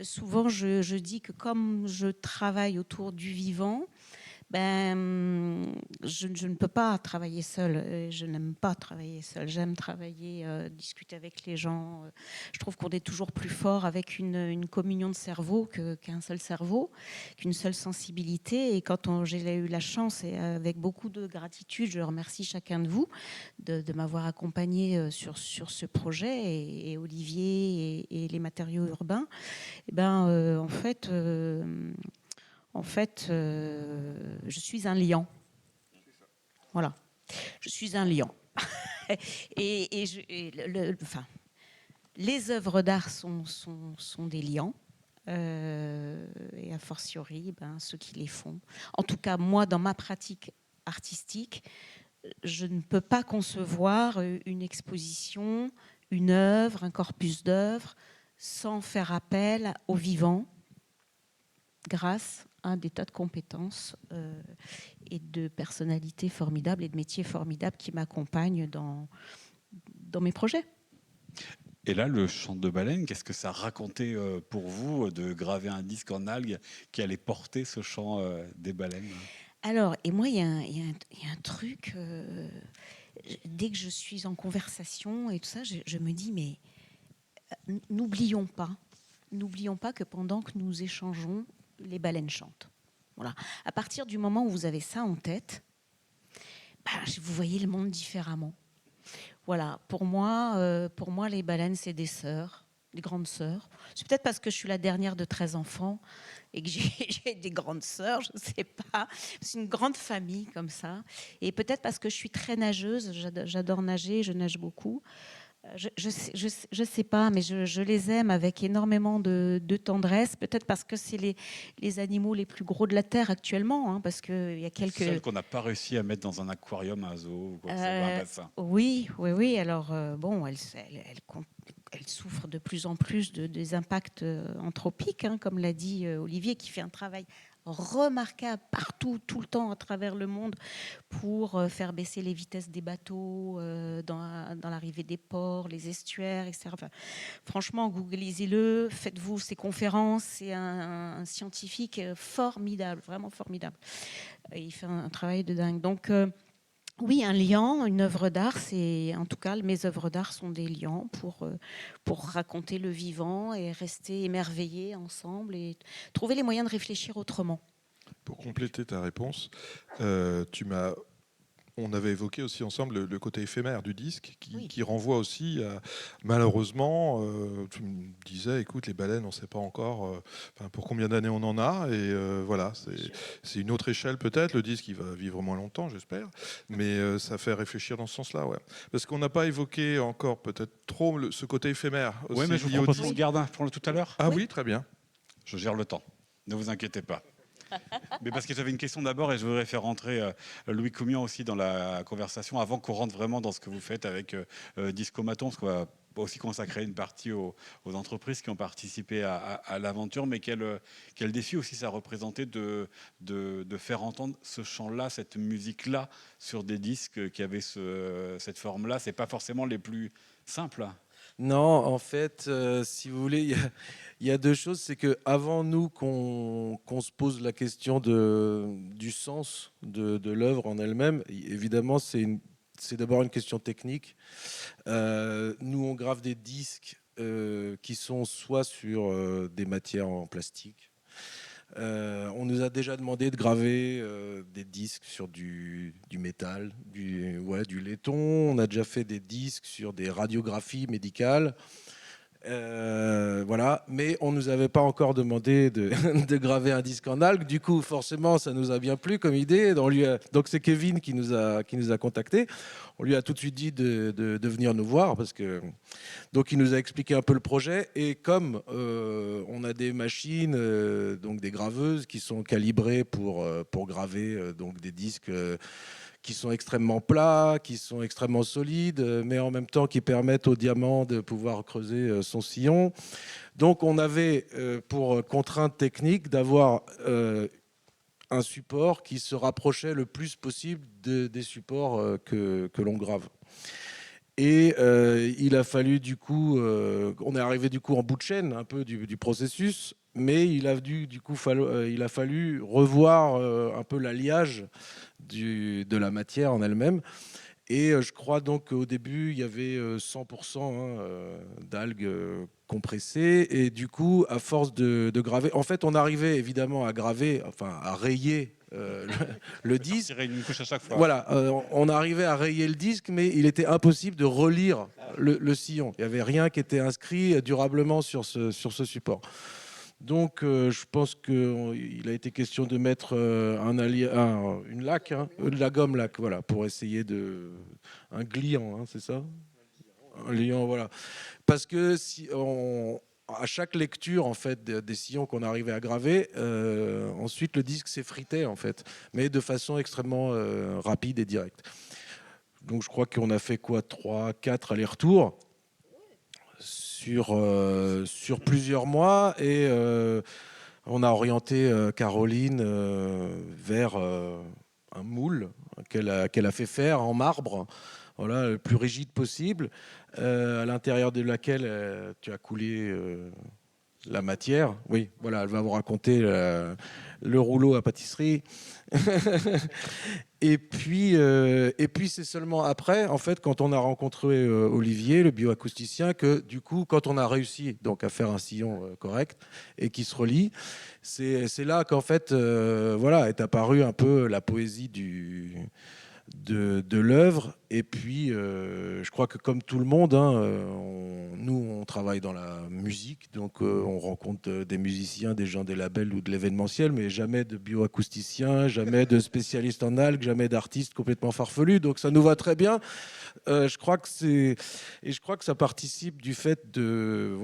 souvent, je dis que comme je travaille autour du vivant, je ne peux pas travailler seule. Je n'aime pas travailler seule. J'aime travailler, discuter avec les gens. Je trouve qu'on est toujours plus fort avec une communion de cerveau qu'un seul cerveau, qu'une seule sensibilité. Et quand j'ai eu la chance, et avec beaucoup de gratitude, je remercie chacun de vous de m'avoir accompagné sur ce projet, et Olivier et les matériaux urbains. En fait, je suis un lion. Voilà. Je suis un lion. Les œuvres d'art sont des lions. Et a fortiori, ceux qui les font. En tout cas, moi, dans ma pratique artistique, je ne peux pas concevoir une exposition, une œuvre, un corpus d'œuvres, sans faire appel au vivant, grâce à des tas de compétences et de personnalités formidables et de métiers formidables qui m'accompagnent dans mes projets. Et là, le chant de baleine, qu'est-ce que ça racontait pour vous de graver un disque en algues qui allait porter ce chant des baleines? Alors, et moi, il y a un truc, dès que je suis en conversation et tout ça, je me dis, mais n'oublions pas que pendant que nous échangeons, les baleines chantent. Voilà. À partir du moment où vous avez ça en tête, vous voyez le monde différemment. Voilà. Pour moi, les baleines, c'est des sœurs, des grandes sœurs. C'est peut-être parce que je suis la dernière de 13 enfants et que j'ai des grandes sœurs, je ne sais pas. C'est une grande famille comme ça. Et peut-être parce que je suis très nageuse, j'adore nager, je nage beaucoup. Je sais pas, mais je les aime avec énormément de tendresse. Peut-être parce que c'est les animaux les plus gros de la Terre actuellement, parce qu'il y a quelques... Celles qu'on n'a pas réussi à mettre dans un aquarium, un zoo, ou quoi, un bassin. Oui. Alors, elle souffre de plus en plus des impacts anthropiques, comme l'a dit Olivier, qui fait un travail remarquable partout, tout le temps, à travers le monde, pour faire baisser les vitesses des bateaux dans l'arrivée des ports, les estuaires, etc. Enfin, franchement, googlisez-le, faites-vous ses conférences. C'est un scientifique formidable, vraiment formidable. Il fait un travail de dingue. Donc, oui, un liant, une œuvre d'art, en tout cas, mes œuvres d'art sont des liants pour raconter le vivant et rester émerveillés ensemble et trouver les moyens de réfléchir autrement. Pour compléter ta réponse, on avait évoqué aussi ensemble le côté éphémère du disque qui renvoie aussi à, malheureusement, tu me disais, écoute, les baleines, on ne sait pas encore pour combien d'années on en a, et voilà, c'est une autre échelle peut-être, le disque il va vivre moins longtemps, j'espère, mais ça fait réfléchir dans ce sens-là, ouais. Parce qu'on n'a pas évoqué encore peut-être trop ce côté éphémère. Oui, mais je vous propose qu'on garde pour tout à l'heure. Ah oui, très bien. Je gère le temps, ne vous inquiétez pas. Mais parce que j'avais une question d'abord et je voudrais faire rentrer Louis Coumian aussi dans la conversation avant qu'on rentre vraiment dans ce que vous faites avec Discomaton, parce qu'on va aussi consacrer une partie aux entreprises qui ont participé à l'aventure, mais quel défi aussi ça représentait de faire entendre ce chant-là, cette musique-là sur des disques qui avaient cette forme-là. C'est pas forcément les plus simples. Non, en fait, si vous voulez, il y a deux choses. C'est qu'avant nous, qu'on se pose la question du sens de l'œuvre en elle-même, évidemment, c'est d'abord une question technique. Nous, on grave des disques qui sont soit sur des matières en plastique. On nous a déjà demandé de graver des disques sur du métal, du laiton. On a déjà fait des disques sur des radiographies médicales. Voilà, mais on nous avait pas encore demandé de graver un disque en algues. Du coup, forcément, ça nous a bien plu comme idée. Donc c'est Kevin qui nous a contactés. On lui a tout de suite dit de venir nous voir donc il nous a expliqué un peu le projet. Et comme on a des machines, donc des graveuses qui sont calibrées pour graver donc des disques. Qui sont extrêmement plats, qui sont extrêmement solides, mais en même temps qui permettent au diamant de pouvoir creuser son sillon. Donc on avait pour contrainte technique d'avoir un support qui se rapprochait le plus possible des supports que l'on grave. Et il a fallu du coup, on est arrivé du coup en bout de chaîne un peu du processus, mais il a fallu revoir un peu l'alliage de la matière en elle-même. Et je crois donc qu'au début, il y avait 100% d'algues compressées. Et du coup, à force de graver, en fait, on arrivait évidemment à graver, enfin à rayer le disque. Tirer une couche à chaque fois. Voilà, on arrivait à rayer le disque, mais il était impossible de relire le sillon. Il n'y avait rien qui était inscrit durablement sur ce support. Donc, je pense qu'il a été question de mettre une laque, de la gomme laque, voilà, pour essayer un gliant, c'est ça ? Un liant, voilà. Parce que à chaque lecture en fait des sillons qu'on arrivait à graver, ensuite le disque s'effritait en fait, mais de façon extrêmement rapide et directe. Donc, je crois qu'on a fait 3, 4 allers-retours sur plusieurs mois, et on a orienté Caroline vers un moule qu'elle a fait faire en marbre, voilà, le plus rigide possible, à l'intérieur de laquelle tu as coulé la matière. Oui, voilà, elle va vous raconter le rouleau à pâtisserie. Et puis c'est seulement après, en fait, quand on a rencontré Olivier, le bioacousticien, que du coup, quand on a réussi donc à faire un sillon correct et qui se relie, c'est là qu'en fait, voilà, est apparue un peu la poésie de l'œuvre. Et puis, je crois que comme tout le monde, nous, on travaille dans la musique, donc on rencontre des musiciens, des gens des labels ou de l'événementiel, mais jamais de bioacousticiens, jamais de spécialistes en algues, jamais d'artistes complètement farfelus. Donc ça nous va très bien. Je crois que ça participe du fait de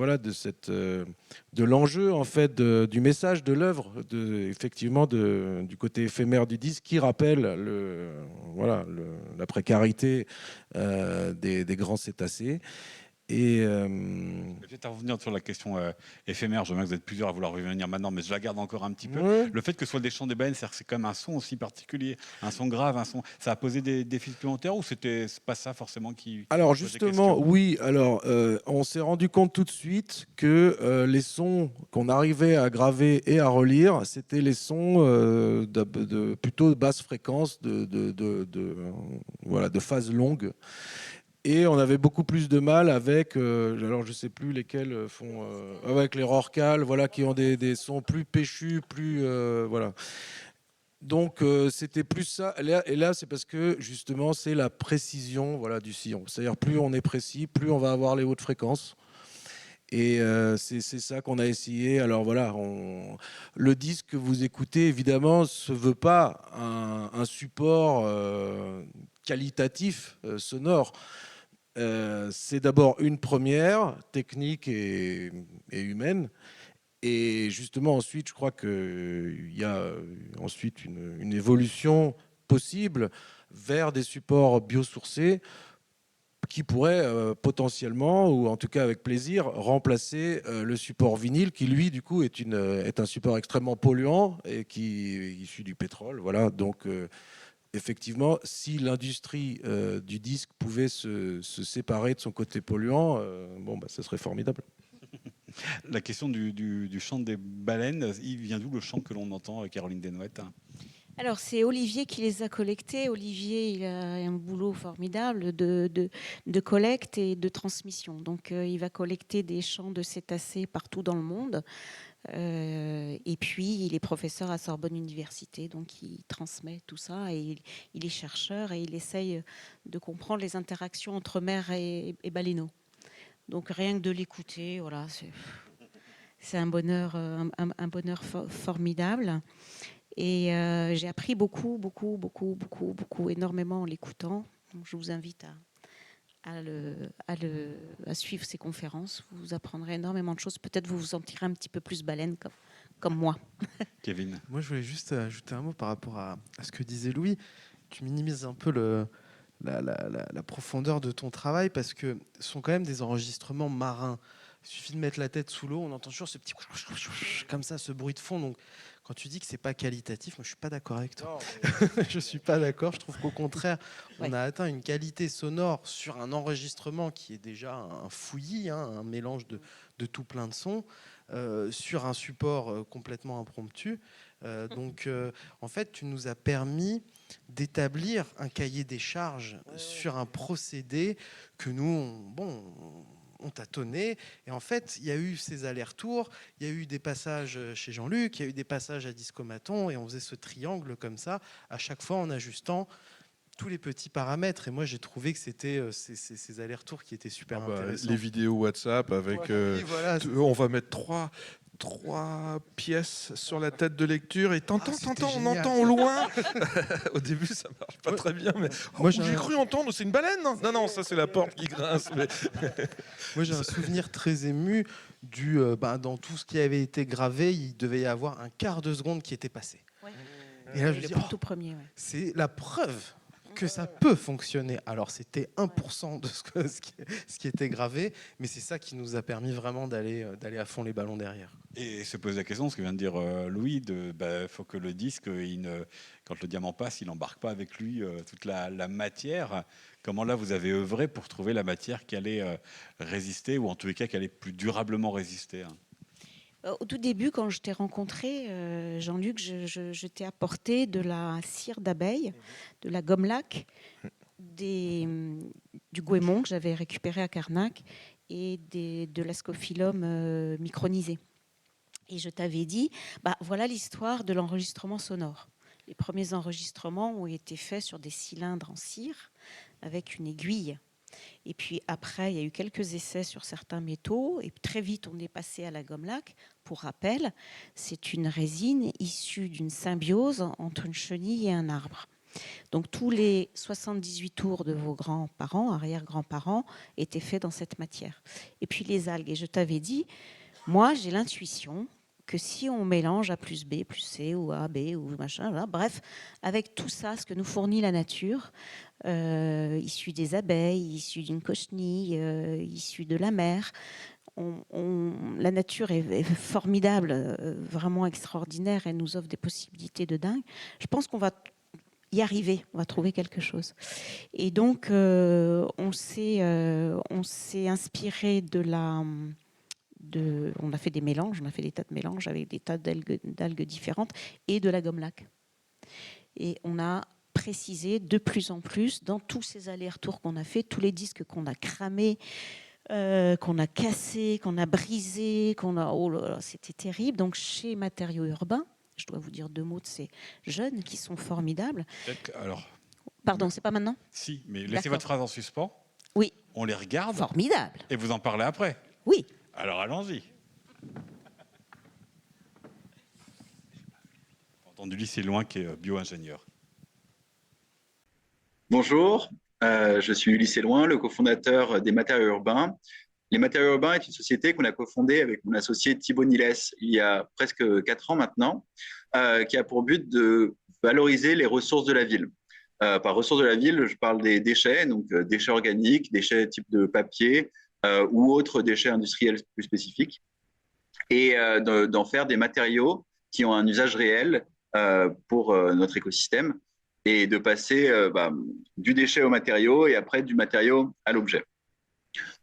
l'enjeu en fait du message de l'œuvre, effectivement du côté éphémère du disque, qui rappelle la précarité des grands cétacés. Et peut-être à revenir sur la question éphémère, je vois que vous êtes plusieurs à vouloir revenir maintenant, mais je la garde encore un petit peu. Ouais. Le fait que ce soit des chants des baleines, c'est quand même un son aussi particulier, un son grave, ça a posé des défis supplémentaires, ou c'est pas ça forcément qui alors posait justement, question? oui. Alors, on s'est rendu compte tout de suite que les sons qu'on arrivait à graver et à relire, c'était les sons de plutôt de basse fréquence, de phase longue. Et on avait beaucoup plus de mal avec, alors je sais plus lesquels font, avec les rorquals, voilà, qui ont des sons plus péchus, plus voilà. Donc c'était plus ça. Et là, c'est parce que justement, c'est la précision, voilà, du sillon. C'est-à-dire, plus on est précis, plus on va avoir les hautes fréquences. Et c'est ça qu'on a essayé. Alors voilà, le disque que vous écoutez, évidemment, se veut pas un support qualitatif sonore. C'est d'abord une première technique et humaine. Et justement, ensuite, je crois qu'il y a ensuite une évolution possible vers des supports biosourcés qui pourraient potentiellement, ou en tout cas avec plaisir, remplacer le support vinyle, qui lui, du coup, est un support extrêmement polluant et qui est issu du pétrole. Voilà, donc effectivement, si l'industrie du disque pouvait se séparer de son côté polluant, ce serait formidable. La question du chant des baleines, il vient d'où le chant que l'on entend, Caroline Desnouettes? Alors, c'est Olivier qui les a collectés. Olivier, il a un boulot formidable de collecte et de transmission. Donc, il va collecter des chants de cétacés partout dans le monde. Et puis, il est professeur à Sorbonne Université. Donc, il transmet tout ça. Et il est chercheur et il essaye de comprendre les interactions entre mer et baleineaux. Donc, rien que de l'écouter, voilà, c'est un bonheur formidable. Et j'ai appris beaucoup, énormément en l'écoutant. Donc, je vous invite à suivre ces conférences. Vous apprendrez énormément de choses. Peut-être vous vous sentirez un petit peu plus baleine comme moi. Kevin. Moi, je voulais juste ajouter un mot par rapport à ce que disait Louis. Tu minimises un peu la profondeur de ton travail, parce que ce sont quand même des enregistrements marins. Il suffit de mettre la tête sous l'eau, on entend toujours ce petit comme ça, ce bruit de fond. Donc, quand tu dis que c'est pas qualitatif, moi je suis pas d'accord avec toi. Je suis pas d'accord. Je trouve qu'au contraire, on a atteint une qualité sonore sur un enregistrement qui est déjà un fouillis, un mélange de tout plein de sons, sur un support complètement impromptu. Donc, en fait, tu nous as permis d'établir un cahier des charges sur un procédé que nous, on tâtonnait. Et en fait, il y a eu ces allers-retours, il y a eu des passages chez Jean-Luc, il y a eu des passages à Discomaton, et on faisait ce triangle comme ça, à chaque fois en ajustant tous les petits paramètres. Et moi, j'ai trouvé que c'était ces allers-retours qui étaient super intéressants. Les vidéos WhatsApp avec... voilà, on va mettre trois pièces sur la tête de lecture et t'entends, on entend au loin. Au début, ça marche pas très bien, mais moi j'ai cru entendre, c'est une baleine. Non, ça c'est la porte qui grince. Mais... Moi j'ai un souvenir très ému dans tout ce qui avait été gravé, il devait y avoir un quart de seconde qui était passé. Ouais. Et là je me dis, tout premier. Ouais. C'est la preuve que ça peut fonctionner. Alors c'était 1% de ce qui était gravé, mais c'est ça qui nous a permis vraiment d'aller à fond les ballons derrière. Et se pose la question, ce que vient de dire Louis, faut que le disque, quand le diamant passe, il n'embarque pas avec lui toute la matière. Comment là, vous avez œuvré pour trouver la matière qui allait résister, ou en tous les cas qui allait plus durablement résister, hein? Au tout début, quand je t'ai rencontré, Jean-Luc, je t'ai apporté de la cire d'abeille, de la gomme lac, du goémon que j'avais récupéré à Carnac et de l'ascophyllum micronisé. Et je t'avais dit, voilà l'histoire de l'enregistrement sonore. Les premiers enregistrements ont été faits sur des cylindres en cire avec une aiguille. Et puis après, il y a eu quelques essais sur certains métaux. Et très vite, on est passé à la gomme lac. Pour rappel, c'est une résine issue d'une symbiose entre une chenille et un arbre. Donc tous les 78 tours de vos grands-parents, arrière-grands-parents, étaient faits dans cette matière. Et puis les algues. Et je t'avais dit, moi, j'ai l'intuition que si on mélange A plus B plus C ou A, B ou machin, voilà, bref, avec tout ça, ce que nous fournit la nature, issu des abeilles, issu d'une cochenille, issu de la mer, la nature est formidable, vraiment extraordinaire, elle nous offre des possibilités de dingue. Je pense qu'on va y arriver, on va trouver quelque chose. Et donc, on s'est inspiré on a fait des mélanges, on a fait des tas de mélanges avec des tas d'algues différentes et de la gomme lac. Et on a précisé de plus en plus dans tous ces allers-retours qu'on a fait, tous les disques qu'on a cramés, qu'on a cassés, qu'on a brisés, oh là là, c'était terrible. Donc chez Matériaux Urbains, je dois vous dire 2 mots de ces jeunes qui sont formidables. Alors, pardon, c'est pas maintenant ? Si, mais laissez votre phrase en suspens. Oui. On les regarde. Formidable. Et vous en parlez après. Oui. Alors allons-y. Entendu, Ulysse Loin qui est bio-ingénieur. Bonjour, je suis Ulysse Loin, le cofondateur des Matériaux Urbains. Les Matériaux Urbains est une société qu'on a cofondée avec mon associé Thibaut Niles il y a presque 4 ans maintenant, qui a pour but de valoriser les ressources de la ville. Par ressources de la ville, je parle des déchets, donc déchets organiques, déchets type de papier ou autres déchets industriels plus spécifiques, et d'en faire des matériaux qui ont un usage réel pour notre écosystème, et de passer du déchet au matériau et après du matériau à l'objet.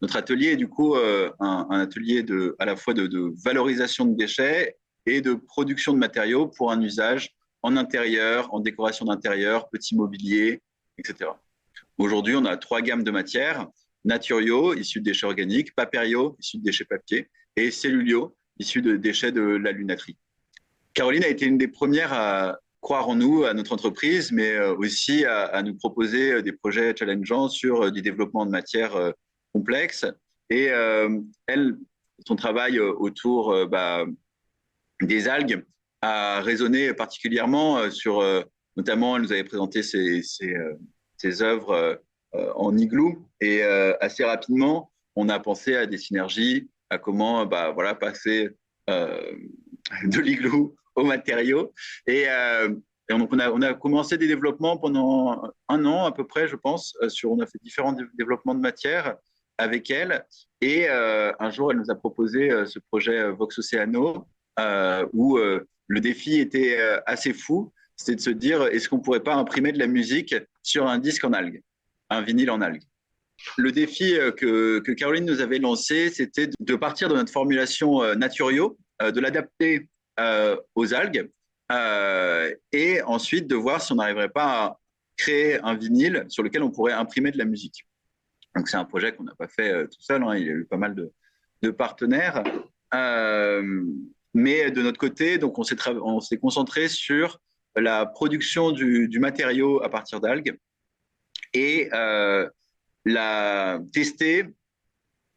Notre atelier est du coup un atelier à la fois de valorisation de déchets et de production de matériaux pour un usage en intérieur, en décoration d'intérieur, petit mobilier, etc. Aujourd'hui, on a 3 gammes de matières: Naturio, issus de déchets organiques; Paperio, issus de déchets papier; et Cellulio, issus de déchets de la lunetterie. Caroline a été une des premières à croire en nous, à notre entreprise, mais aussi à nous proposer des projets challengeants sur du développement de matières complexes. Et elle, son travail autour des algues a résonné particulièrement sur, notamment, elle nous avait présenté ses œuvres en igloo, et assez rapidement, on a pensé à des synergies, à comment passer de l'igloo aux matériaux. Et donc, on a commencé des développements pendant 1 an à peu près, je pense. On a fait différents développements de matières. avec elle. Et un jour, elle nous a proposé ce projet Vox Oceano, où le défi était assez fou. C'était de se dire, est-ce qu'on ne pourrait pas imprimer de la musique sur un disque en algues, un vinyle en algues? Le défi que Caroline nous avait lancé, c'était de partir de notre formulation Naturio, de l'adapter aux algues, et ensuite de voir si on n'arriverait pas à créer un vinyle sur lequel on pourrait imprimer de la musique. Donc c'est un projet qu'on n'a pas fait tout seul, hein, il y a eu pas mal de partenaires. Mais de notre côté, donc on s'est concentré sur la production du matériau à partir d'algues et tester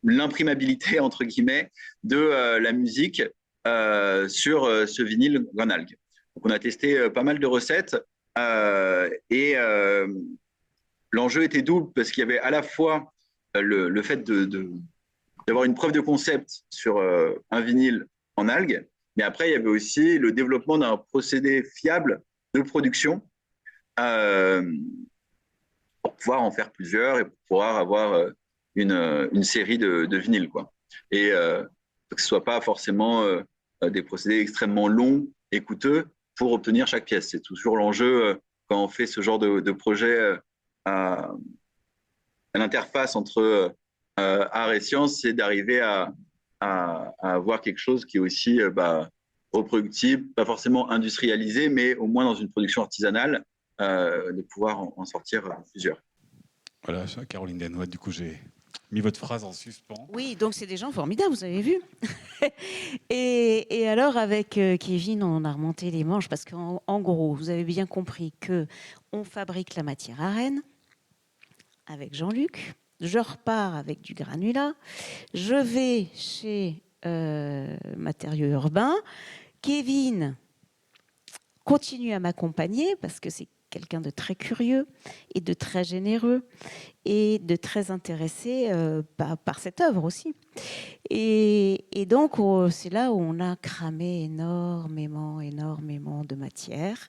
l'imprimabilité, entre guillemets, de la musique sur ce vinyle en algues. Donc on a testé pas mal de recettes et l'enjeu était double parce qu'il y avait à la fois le fait d'avoir une preuve de concept sur un vinyle en algues, mais après il y avait aussi le développement d'un procédé fiable de production pour pouvoir en faire plusieurs et pour pouvoir avoir une série de vinyles, quoi. Et que ce soit pas forcément des procédés extrêmement longs et coûteux pour obtenir chaque pièce. C'est toujours l'enjeu quand on fait ce genre de projet à l'interface entre art et science, c'est d'arriver à avoir quelque chose qui est aussi reproductible, pas forcément industrialisé, mais au moins dans une production artisanale, de pouvoir en sortir plusieurs. Voilà, Caroline Desnoyers, du coup, j'ai mis votre phrase en suspens. Oui, donc c'est des gens formidables, vous avez vu. et alors, avec Kevin, on a remonté les manches parce qu'en gros, vous avez bien compris qu'on fabrique la matière à Rennes avec Jean-Luc. Je repars avec du granulat. Je vais chez Matériaux Urbains. Kevin continue à m'accompagner parce que c'est quelqu'un de très curieux et de très généreux et de très intéressé par cette œuvre aussi. Et donc, c'est là où on a cramé énormément de matière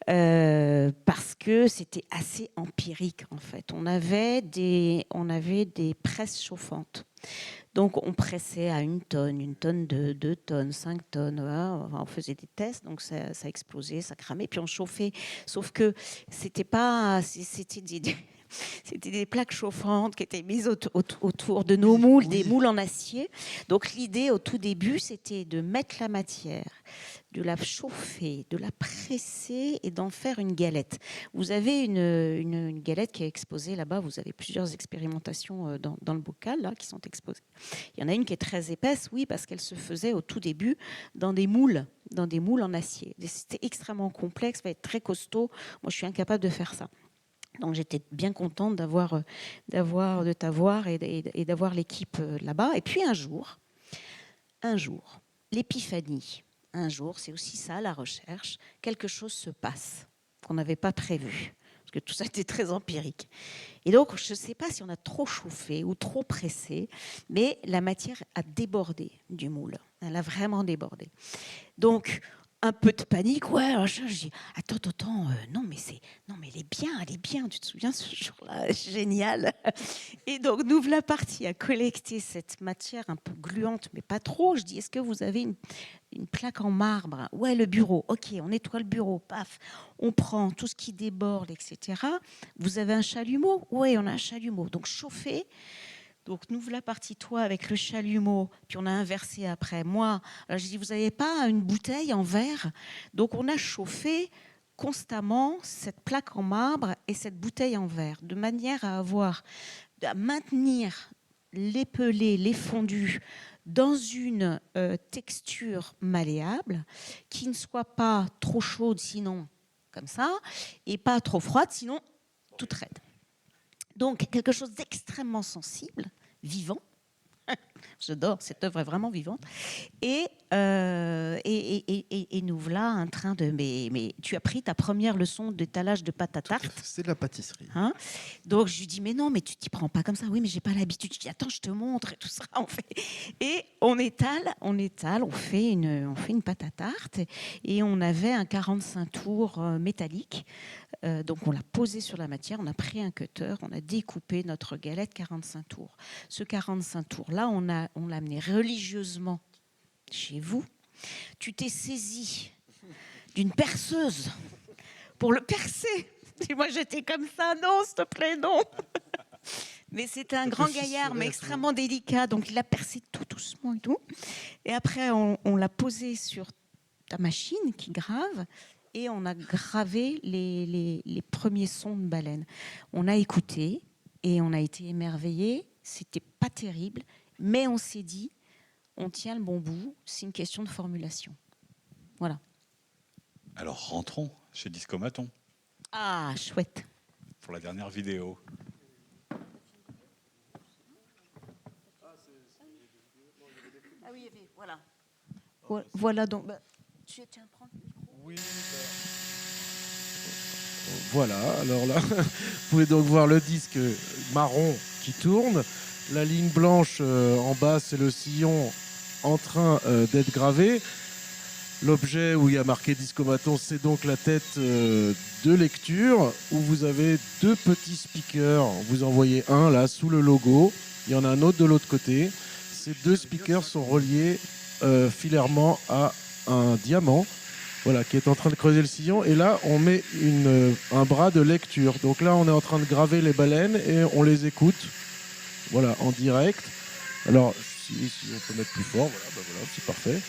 parce que c'était assez empirique, en fait. On avait des presses chauffantes. Donc, on pressait à 1 tonne, 2 tonnes, 5 tonnes. Voilà. On faisait des tests, donc ça explosait, ça cramait. Puis on chauffait. Sauf que c'était des plaques chauffantes qui étaient mises autour de nos moules, des moules en acier. Donc l'idée au tout début, c'était de mettre la matière, de la chauffer, de la presser et d'en faire une galette. Vous avez une galette qui est exposée là-bas. Vous avez plusieurs expérimentations dans le bocal là, qui sont exposées. Il y en a une qui est très épaisse, oui, parce qu'elle se faisait au tout début dans des moules en acier. C'était extrêmement complexe, ça va être très costaud. Moi, je suis incapable de faire ça. Donc j'étais bien contente de t'avoir et d'avoir l'équipe là-bas. Et puis un jour, l'épiphanie. Un jour, c'est aussi ça la recherche. Quelque chose se passe qu'on n'avait pas prévu. Parce que tout ça était très empirique. Et donc, je ne sais pas si on a trop chauffé ou trop pressé, mais la matière a débordé du moule. Elle a vraiment débordé. Donc, un peu de panique, ouais. Alors je dis, attends, non, mais elle est bien. Tu te souviens ce jour-là, génial. Et donc nous voilà partis à collecter cette matière un peu gluante, mais pas trop. Je dis, est-ce que vous avez une plaque en marbre? Ouais, le bureau. Ok, on nettoie le bureau. Paf, on prend tout ce qui déborde, etc. Vous avez un chalumeau? Ouais, on a un chalumeau. Donc chauffez. Donc, nous voilà partis, toi, avec le chalumeau, puis on a inversé après. Moi, alors je dis, vous n'avez pas une bouteille en verre? Donc, on a chauffé constamment cette plaque en marbre et cette bouteille en verre, de manière à maintenir les pelés, les fondus, dans une texture malléable, qui ne soit pas trop chaude, sinon comme ça, et pas trop froide, sinon toute raide. Donc, quelque chose d'extrêmement sensible, vivant. J'adore, cette œuvre est vraiment vivante. Et Et nous voilà en train de... Mais tu as pris ta première leçon d'étalage de pâte à tarte. C'est de la pâtisserie. Hein, donc je lui dis mais non, mais tu t'y prends pas comme ça. Oui, mais j'ai pas l'habitude. Je dis attends, je te montre et tout ça. On fait et on étale, on fait une pâte à tarte et on avait un 45 tours métallique. Donc on l'a posé sur la matière, on a pris un cutter, on a découpé notre galette 45 tours. Ce 45 tours là, on l'a amené religieusement chez vous. Tu t'es saisi d'une perceuse pour le percer. Et moi, j'étais comme ça, non, s'il te plaît, non. Mais c'était un grand gaillard, mais extrêmement délicat. Donc, il a percé tout doucement et tout. Et après, on l'a posé sur ta machine qui grave. Et on a gravé les premiers sons de baleine. On a écouté et on a été émerveillés. C'était pas terrible. Mais on s'est dit, on tient le bon bout. C'est une question de formulation. Voilà. Alors, rentrons chez Discomaton. Ah, chouette. Pour la dernière vidéo. Ah oui, voilà. Voilà donc. Tu tiens, prends le micro. Oui. Voilà, alors là, vous pouvez donc voir le disque marron qui tourne. La ligne blanche en bas, c'est le sillon en train d'être gravé. L'objet où il y a marqué Discomaton, c'est donc la tête de lecture où vous avez deux petits speakers. Vous en voyez un là sous le logo. Il y en a un autre de l'autre côté. Ces deux speakers sont reliés filairement à un diamant, voilà, qui est en train de creuser le sillon. Et là, on met un bras de lecture. Donc là, on est en train de graver les baleines et on les écoute, voilà, en direct. Alors, si on peut mettre plus fort, voilà, c'est parfait.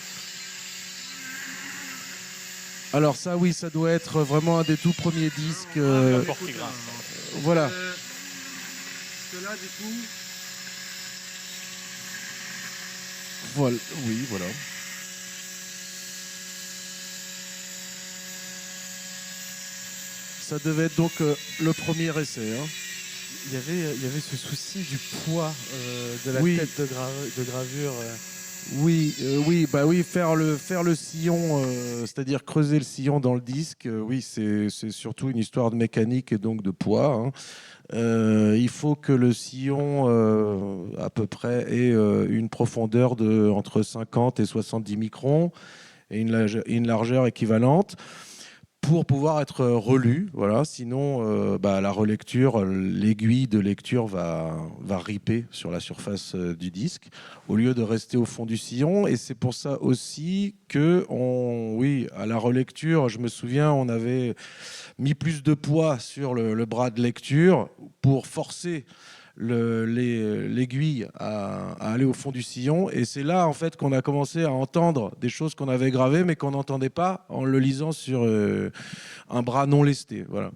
Alors ça, oui, ça doit être vraiment un des tout premiers disques. Voilà. Là, du coup. Voilà, oui, voilà. Ça devait être donc le premier essai. Hein. Il y avait ce souci du poids de la tête de gravure. Oui, faire le sillon, c'est-à-dire creuser le sillon dans le disque, oui, c'est surtout une histoire de mécanique et donc de poids. Hein. Il faut que le sillon, à peu près, ait une profondeur de entre 50 et 70 microns et une largeur équivalente pour pouvoir être relu. Voilà. Sinon, la relecture, l'aiguille de lecture va riper sur la surface du disque au lieu de rester au fond du sillon. Et c'est pour ça aussi que, à la relecture, je me souviens, on avait mis plus de poids sur le bras de lecture pour forcer l'aiguille à aller au fond du sillon. Et c'est là, en fait, qu'on a commencé à entendre des choses qu'on avait gravées, mais qu'on n'entendait pas en le lisant sur un bras non lesté. Voilà.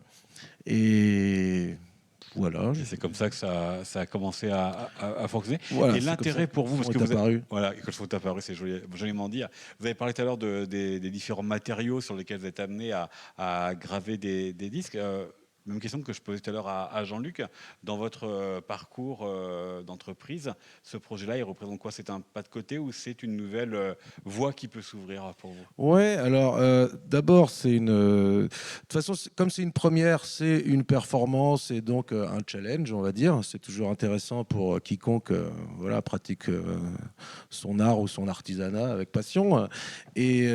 Et voilà. Et c'est comme ça que ça a commencé à fonctionner. Voilà, et l'intérêt pour vous, parce que que le son est apparu, c'est joliment dit. Vous avez parlé tout à l'heure des différents matériaux sur lesquels vous êtes amené à graver des disques. Même question que je posais tout à l'heure à Jean-Luc. Dans votre parcours d'entreprise, ce projet-là, il représente quoi? C'est un pas de côté ou c'est une nouvelle voie qui peut s'ouvrir pour vous? Ouais, alors d'abord, de toute façon, comme c'est une première, c'est une performance et donc un challenge, on va dire. C'est toujours intéressant pour quiconque pratique son art ou son artisanat avec passion. Et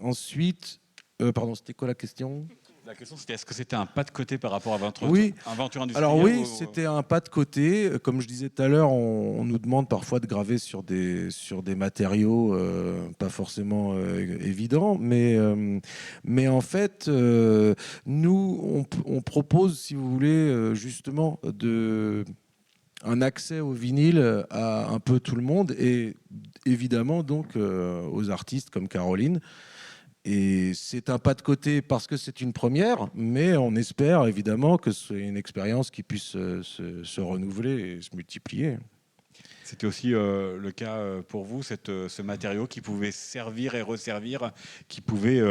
ensuite, c'était quoi la question ? La question, c'était est-ce que c'était un pas de côté par rapport à votre aventure industrielle? Alors oui, c'était un pas de côté. Comme je disais tout à l'heure, on nous demande parfois de graver sur des matériaux pas forcément évidents. Mais en fait, nous, on propose, si vous voulez, justement, un accès au vinyle à un peu tout le monde et évidemment donc aux artistes comme Caroline. Et c'est un pas de côté parce que c'est une première, mais on espère évidemment que c'est une expérience qui puisse se renouveler et se multiplier. C'était aussi le cas pour vous, ce matériau qui pouvait servir et resservir, qui pouvait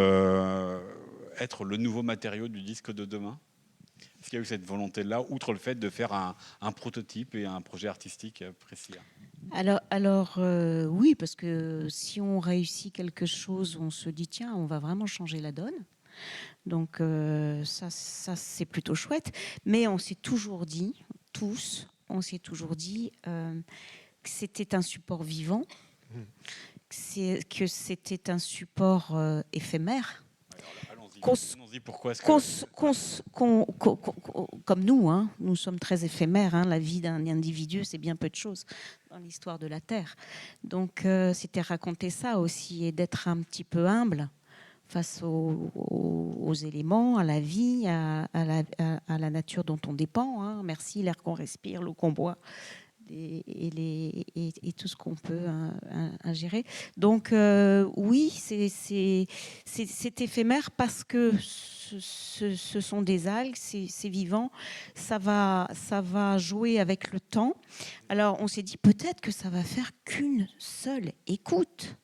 être le nouveau matériau du disque de demain? Est-ce qu'il y a eu cette volonté-là, outre le fait de faire un prototype et un projet artistique précis? Alors oui, parce que si on réussit quelque chose, on se dit tiens, on va vraiment changer la donne. Donc ça c'est plutôt chouette. Mais on s'est toujours dit, tous, que c'était un support vivant, que c'était un support éphémère. Allons-y, pourquoi est-ce Comme nous, nous sommes très éphémères. La vie d'un individu, c'est bien peu de choses dans l'histoire de la Terre. Donc, c'était raconter ça aussi et d'être un petit peu humble face aux éléments, à la vie, à la nature dont on dépend. Merci, l'air qu'on respire, l'eau qu'on boit. Et tout ce qu'on peut ingérer. Donc oui, c'est éphémère parce que ce sont des algues, c'est vivant, ça va jouer avec le temps. Alors on s'est dit peut-être que ça va faire qu'une seule écoute.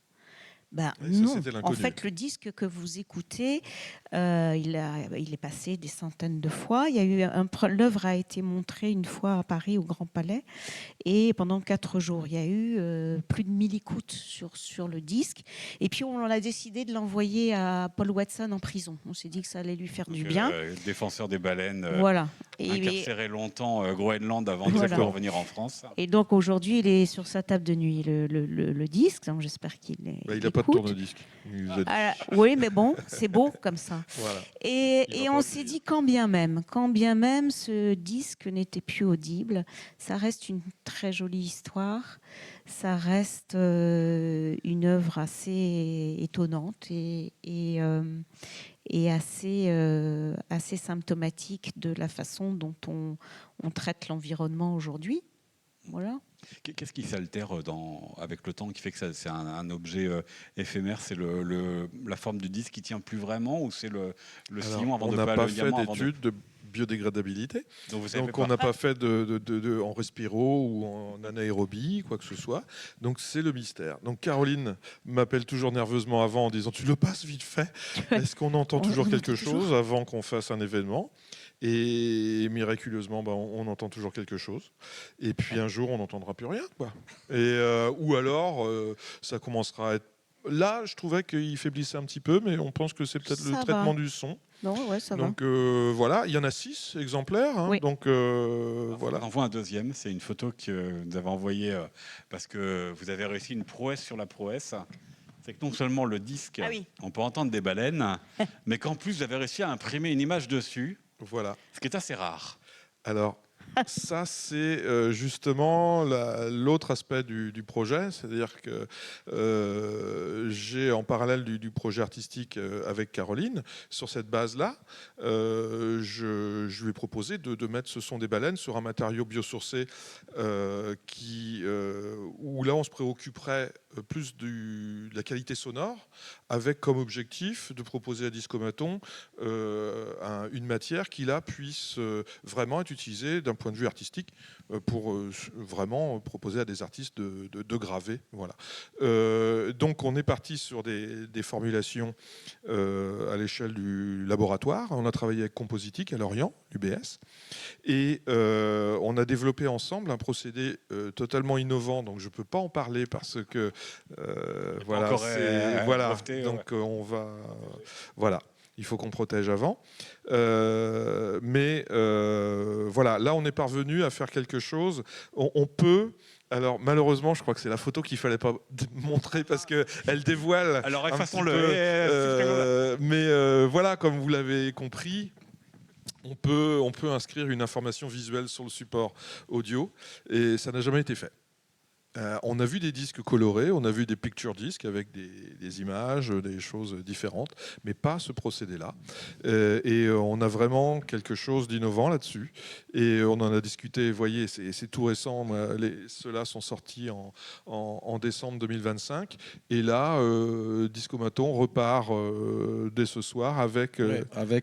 Non, en fait, le disque que vous écoutez, il est passé des centaines de fois. L'œuvre a été montrée une fois à Paris, au Grand Palais, et pendant 4 jours, il y a eu plus de 1000 écoutes sur le disque. Et puis, on a décidé de l'envoyer à Paul Watson en prison. On s'est dit que ça allait lui faire du bien. Défenseur des baleines, voilà. Incarcéré longtemps Groenland avant de revenir en France. Et donc, aujourd'hui, il est sur sa table de nuit, le disque. Donc, j'espère qu'il est. Il n'a pas de tourne-disque. Oui, mais bon, c'est beau comme ça. Voilà. Et on s'est dit quand bien même ce disque n'était plus audible, ça reste une très jolie histoire, ça reste une œuvre assez étonnante et assez symptomatique de la façon dont on traite l'environnement aujourd'hui. Voilà. Qu'est-ce qui s'altère avec le temps, qui fait que c'est un objet éphémère? C'est la forme du disque qui tient plus vraiment, ou c'est le sillon avant de pas le diamant? On n'a pas fait d'études de biodégradabilité. Donc on n'a pas fait en respiro ou en anaérobie, quoi que ce soit. Donc c'est le mystère. Donc Caroline m'appelle toujours nerveusement avant en disant « Tu le passes vite fait ?» Est-ce qu'on entend toujours quelque chose avant qu'on fasse un événement? Et miraculeusement, on entend toujours quelque chose. Et puis un jour, on n'entendra plus rien, quoi. Ou alors, ça commencera à être... Là, je trouvais qu'il faiblissait un petit peu, mais on pense que c'est peut-être le traitement du son. Non, ouais, ça donc voilà, il y en a 6 exemplaires. Oui. Donc voilà. On en voit un deuxième. C'est une photo que vous avez envoyée parce que vous avez réussi une prouesse sur la prouesse. C'est que non seulement le disque, on peut entendre des baleines, mais qu'en plus, vous avez réussi à imprimer une image dessus. Voilà. Ce qui est assez rare. Alors, ça, c'est justement l'autre aspect du projet. C'est-à-dire que j'ai, en parallèle du projet artistique avec Caroline, sur cette base-là, je lui ai proposé de mettre Ce sont des baleines sur un matériau biosourcé où là, on se préoccuperait plus de la qualité sonore, avec comme objectif de proposer à Discomaton une matière qui là puisse vraiment être utilisée d'un point de vue artistique pour vraiment proposer à des artistes de graver. Voilà. Donc on est parti sur des formulations à l'échelle du laboratoire. On a travaillé avec Compositique à Lorient, l'UBS, et on a développé ensemble un procédé totalement innovant. Donc je ne peux pas en parler parce que voilà. Donc on va voilà. Il faut qu'on protège avant. Mais voilà, là, on est parvenu à faire quelque chose. On peut... Alors, malheureusement, je crois que c'est la photo qu'il ne fallait pas montrer parce qu'elle dévoile... Alors, effaçons-le. Mais voilà, comme vous l'avez compris... On peut inscrire une information visuelle sur le support audio et ça n'a jamais été fait. On a vu des disques colorés, on a vu des picture disques avec des images, des choses différentes, mais pas ce procédé-là. Et on a vraiment quelque chose d'innovant là-dessus. Et on en a discuté, vous voyez, c'est tout récent. Ceux-là sont sortis en décembre 2025. Et là, Discomaton repart dès ce soir avec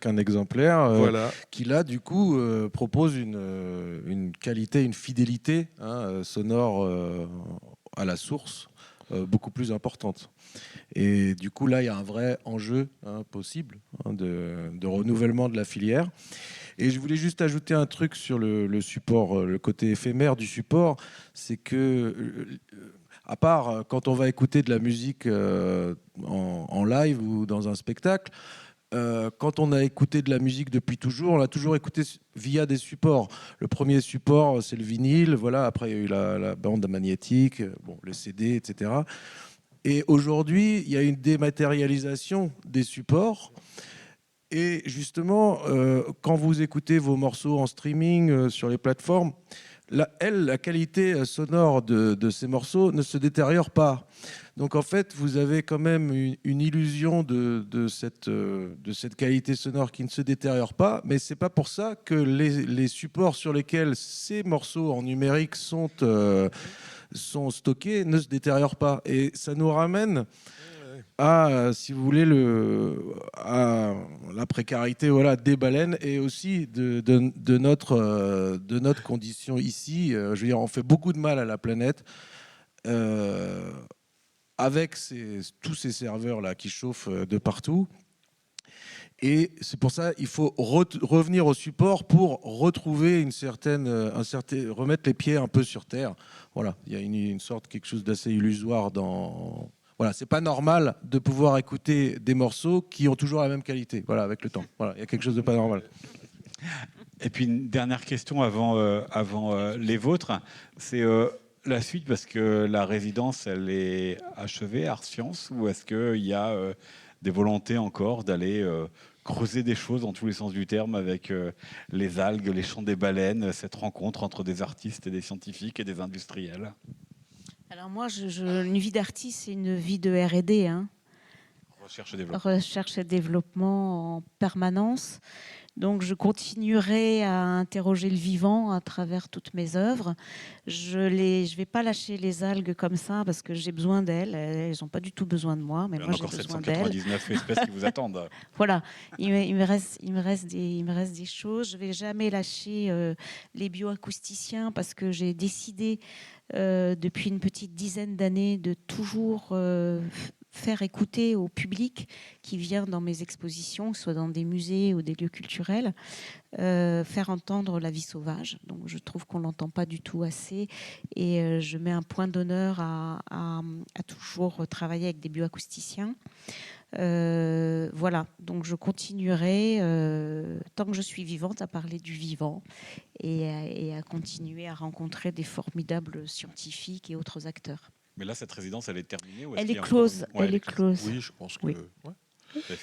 un exemplaire voilà. Qui, là, du coup, propose une qualité, une fidélité sonore à la source beaucoup plus importante. Et du coup, là, il y a un vrai enjeu possible de renouvellement de la filière. Et je voulais juste ajouter un truc sur le support, le côté éphémère du support, c'est que, à part quand on va écouter de la musique en live ou dans un spectacle, quand on a écouté de la musique depuis toujours, on l'a toujours écouté via des supports. Le premier support, c'est le vinyle. Voilà. Après, il y a eu la bande magnétique, bon, le CD, etc. Et aujourd'hui, il y a une dématérialisation des supports. Et justement, quand vous écoutez vos morceaux en streaming sur les plateformes, la qualité sonore de ces morceaux ne se détériore pas. Donc en fait, vous avez quand même une illusion de cette qualité sonore qui ne se détériore pas, mais c'est pas pour ça que les supports sur lesquels ces morceaux en numérique sont stockés ne se détériorent pas. Et ça nous ramène à, si vous voulez, à la précarité, voilà, des baleines et aussi de notre condition ici. Je veux dire, on fait beaucoup de mal à la planète avec tous ces serveurs-là qui chauffent de partout. Et c'est pour ça qu'il faut revenir au support pour retrouver remettre les pieds un peu sur terre. Voilà, il y a une sorte, quelque chose d'assez illusoire dans... Voilà, c'est pas normal de pouvoir écouter des morceaux qui ont toujours la même qualité. Voilà, avec le temps. Voilà, il y a quelque chose de pas normal. Et puis une dernière question avant les vôtres, c'est la suite, parce que la résidence, elle est achevée, Art Sciences, ou est-ce qu'il y a des volontés encore d'aller creuser des choses dans tous les sens du terme avec les algues, les chants des baleines, cette rencontre entre des artistes et des scientifiques et des industriels? Alors moi, une vie d'artiste, c'est une vie de R&D, hein. Recherche et développement en permanence. Donc je continuerai à interroger le vivant à travers toutes mes œuvres. Je vais pas lâcher les algues comme ça parce que j'ai besoin d'elles. Elles n'ont pas du tout besoin de moi, mais moi j'ai besoin d'elles. Il y a encore 799 espèces qui vous attendent. Voilà, il me reste des choses. Je vais jamais lâcher les bioacousticiens parce que j'ai décidé depuis une petite dizaine d'années de toujours faire écouter au public qui vient dans mes expositions, que ce soit dans des musées ou des lieux culturels, faire entendre la vie sauvage. Donc je trouve qu'on ne l'entend pas du tout assez et je mets un point d'honneur à toujours travailler avec des bioacousticiens. Voilà, donc je continuerai tant que je suis vivante à parler du vivant et à continuer à rencontrer des formidables scientifiques et autres acteurs. Mais là, cette résidence, elle est terminée ou elle est close. Elle est close. Oui, je pense que... Oui. Ouais.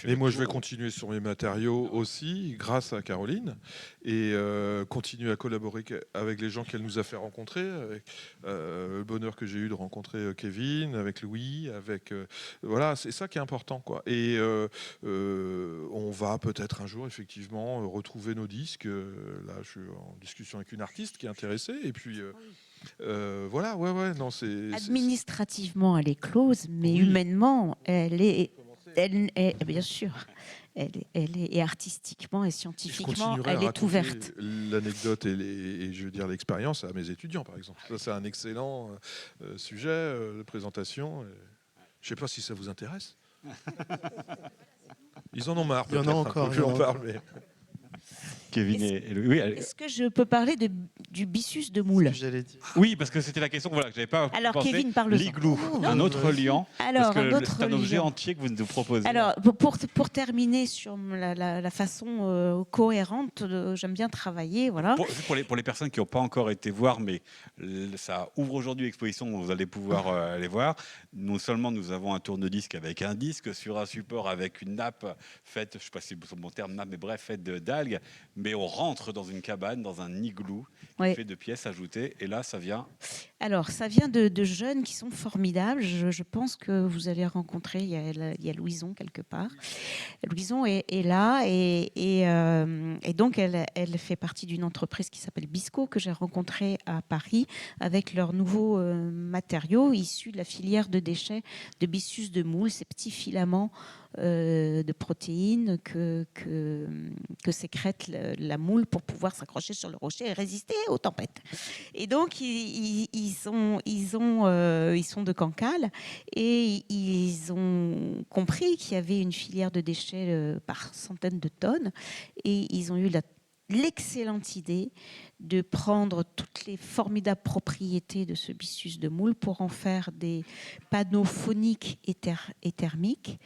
Et moi, je vais continuer sur mes matériaux aussi, grâce à Caroline, et continuer à collaborer avec les gens qu'elle nous a fait rencontrer, avec le bonheur que j'ai eu de rencontrer Kevin, avec Louis, avec voilà, c'est ça qui est important, quoi. Et on va peut-être un jour effectivement retrouver nos disques. Là, je suis en discussion avec une artiste qui est intéressée, et puis. Voilà, ouais, non, c'est... Administrativement, elle est close, mais oui. Humainement, elle est, bien sûr, elle est, et artistiquement et scientifiquement, elle est ouverte. L'anecdote et je veux dire l'expérience à mes étudiants, par exemple. Ça, c'est un excellent sujet de présentation. Je ne sais pas si ça vous intéresse. Ils en ont marre. Il y en a encore. Plus on parle, mais... Kevin Est-ce que je peux parler du byssus de moule? Oui, parce que c'était la question que j'avais pas alors, pensé. Kevin, parle-en. L'igloo, un autre liant. Alors, c'est un objet entier que vous nous proposez. Alors, pour terminer sur la façon cohérente, j'aime bien travailler. Voilà. Pour les personnes qui n'ont pas encore été voir, mais ça ouvre aujourd'hui l'exposition, vous allez pouvoir aller voir. Non seulement nous avons un tourne-disque avec un disque sur un support avec une nappe faite, je ne sais pas si c'est mon terme nappe, mais bref, faite d'algues. Mais on rentre dans une cabane, dans un igloo, qui fait de pièces ajoutées. Et là, ça vient... Alors, ça vient de jeunes qui sont formidables. Je pense que vous allez rencontrer, il y a Louison quelque part. Louison est là et donc elle fait partie d'une entreprise qui s'appelle Bisco, que j'ai rencontrée à Paris, avec leurs nouveaux matériaux issus de la filière de déchets de byssus de moule, ces petits filaments de protéines que sécrète la moule pour pouvoir s'accrocher sur le rocher et résister aux tempêtes. Et donc ils sont de Cancale et ils ont compris qu'il y avait une filière de déchets par centaines de tonnes et ils ont eu l'excellente idée de prendre toutes les formidables propriétés de ce byssus de moule pour en faire des panneaux phoniques et thermiques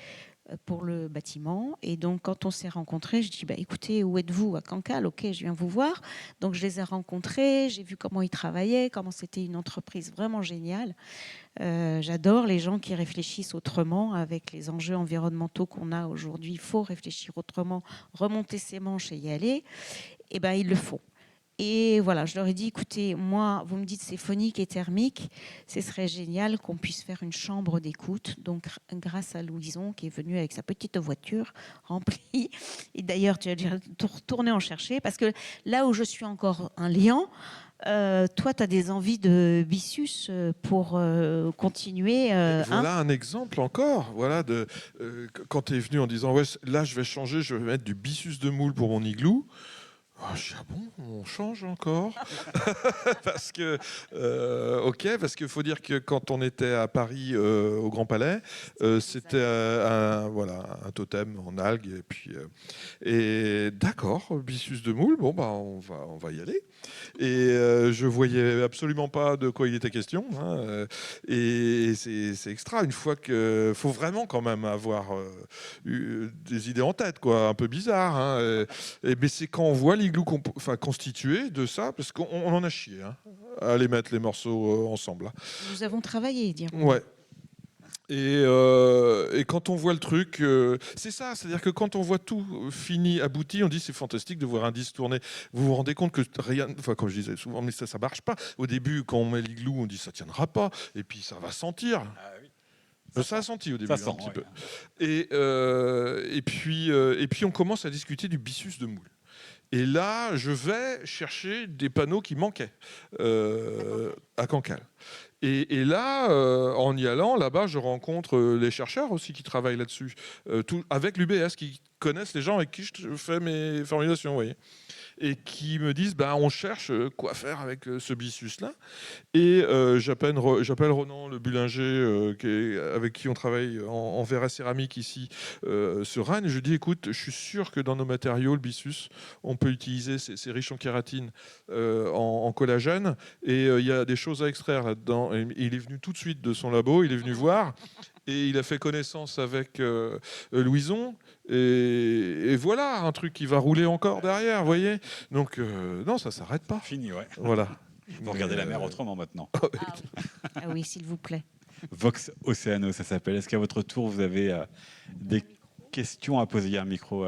pour le bâtiment. Et donc, quand on s'est rencontrés, je dis, écoutez, où êtes-vous? À Cancale. Ok, je viens vous voir. Donc, je les ai rencontrés, j'ai vu comment ils travaillaient, comment c'était une entreprise vraiment géniale. J'adore les gens qui réfléchissent autrement avec les enjeux environnementaux qu'on a aujourd'hui. Il faut réfléchir autrement, remonter ses manches et y aller. Et ils le font. Et voilà, je leur ai dit, écoutez, moi, vous me dites c'est phonique et thermique, ce serait génial qu'on puisse faire une chambre d'écoute. Donc, grâce à Louison, qui est venu avec sa petite voiture remplie. Et d'ailleurs, tu as dû retourner en chercher, parce que là où je suis encore un liant, toi, tu as des envies de byssus pour continuer. Voilà un exemple encore. Voilà quand tu es venu en disant, ouais, là, je vais changer, je vais mettre du byssus de moule pour mon igloo. Je dis, ah bon, on change encore? Parce que, parce qu'il faut dire que quand on était à Paris, au Grand Palais, c'était un totem en algues. Et d'accord, byssus de moule, bon, on va y aller. Et je voyais absolument pas de quoi il était question. Et c'est extra. Une fois que faut vraiment quand même avoir des idées en tête, quoi, un peu bizarre. Mais c'est quand on voit l'igloo constitué de ça, parce qu'on en a chié à aller mettre les morceaux ensemble. Nous avons travaillé, dirons. Ouais. Et quand on voit le truc, c'est ça, c'est-à-dire que quand on voit tout fini, abouti, on dit c'est fantastique de voir un disque tourner. Vous vous rendez compte que rien, comme je disais souvent, mais ça marche pas. Au début, quand on met l'igloo, on dit ça tiendra pas, et puis ça va sentir. Ah, oui. Ça a senti au début, un petit peu. Et puis on commence à discuter du byssus de moule. Et là, je vais chercher des panneaux qui manquaient à Cancale. Et là, en y allant, là-bas, je rencontre les chercheurs aussi qui travaillent là-dessus, avec l'UBS, qui connaissent les gens avec qui je fais mes formulations, vous voyez, et qui me disent, on cherche quoi faire avec ce byssus-là. Et j'appelle Ronan Le Bullinger, avec qui on travaille en verre à céramique ici sur Rennes. Et je lui dis, écoute, je suis sûr que dans nos matériaux, le byssus, on peut utiliser, c'est riche en kératine, en collagène, et il y a des choses à extraire là-dedans. Et il est venu tout de suite de son labo, il est venu voir, et il a fait connaissance avec Louison. Et voilà, un truc qui va rouler encore derrière, vous voyez. Donc, non, ça ne s'arrête pas. Fini, ouais. Voilà. Vous regardez la mer autrement maintenant. Ah oui, s'il vous plaît. Vox Océano, ça s'appelle. Est-ce qu'à votre tour, vous avez des questions à poser? Il y a un micro.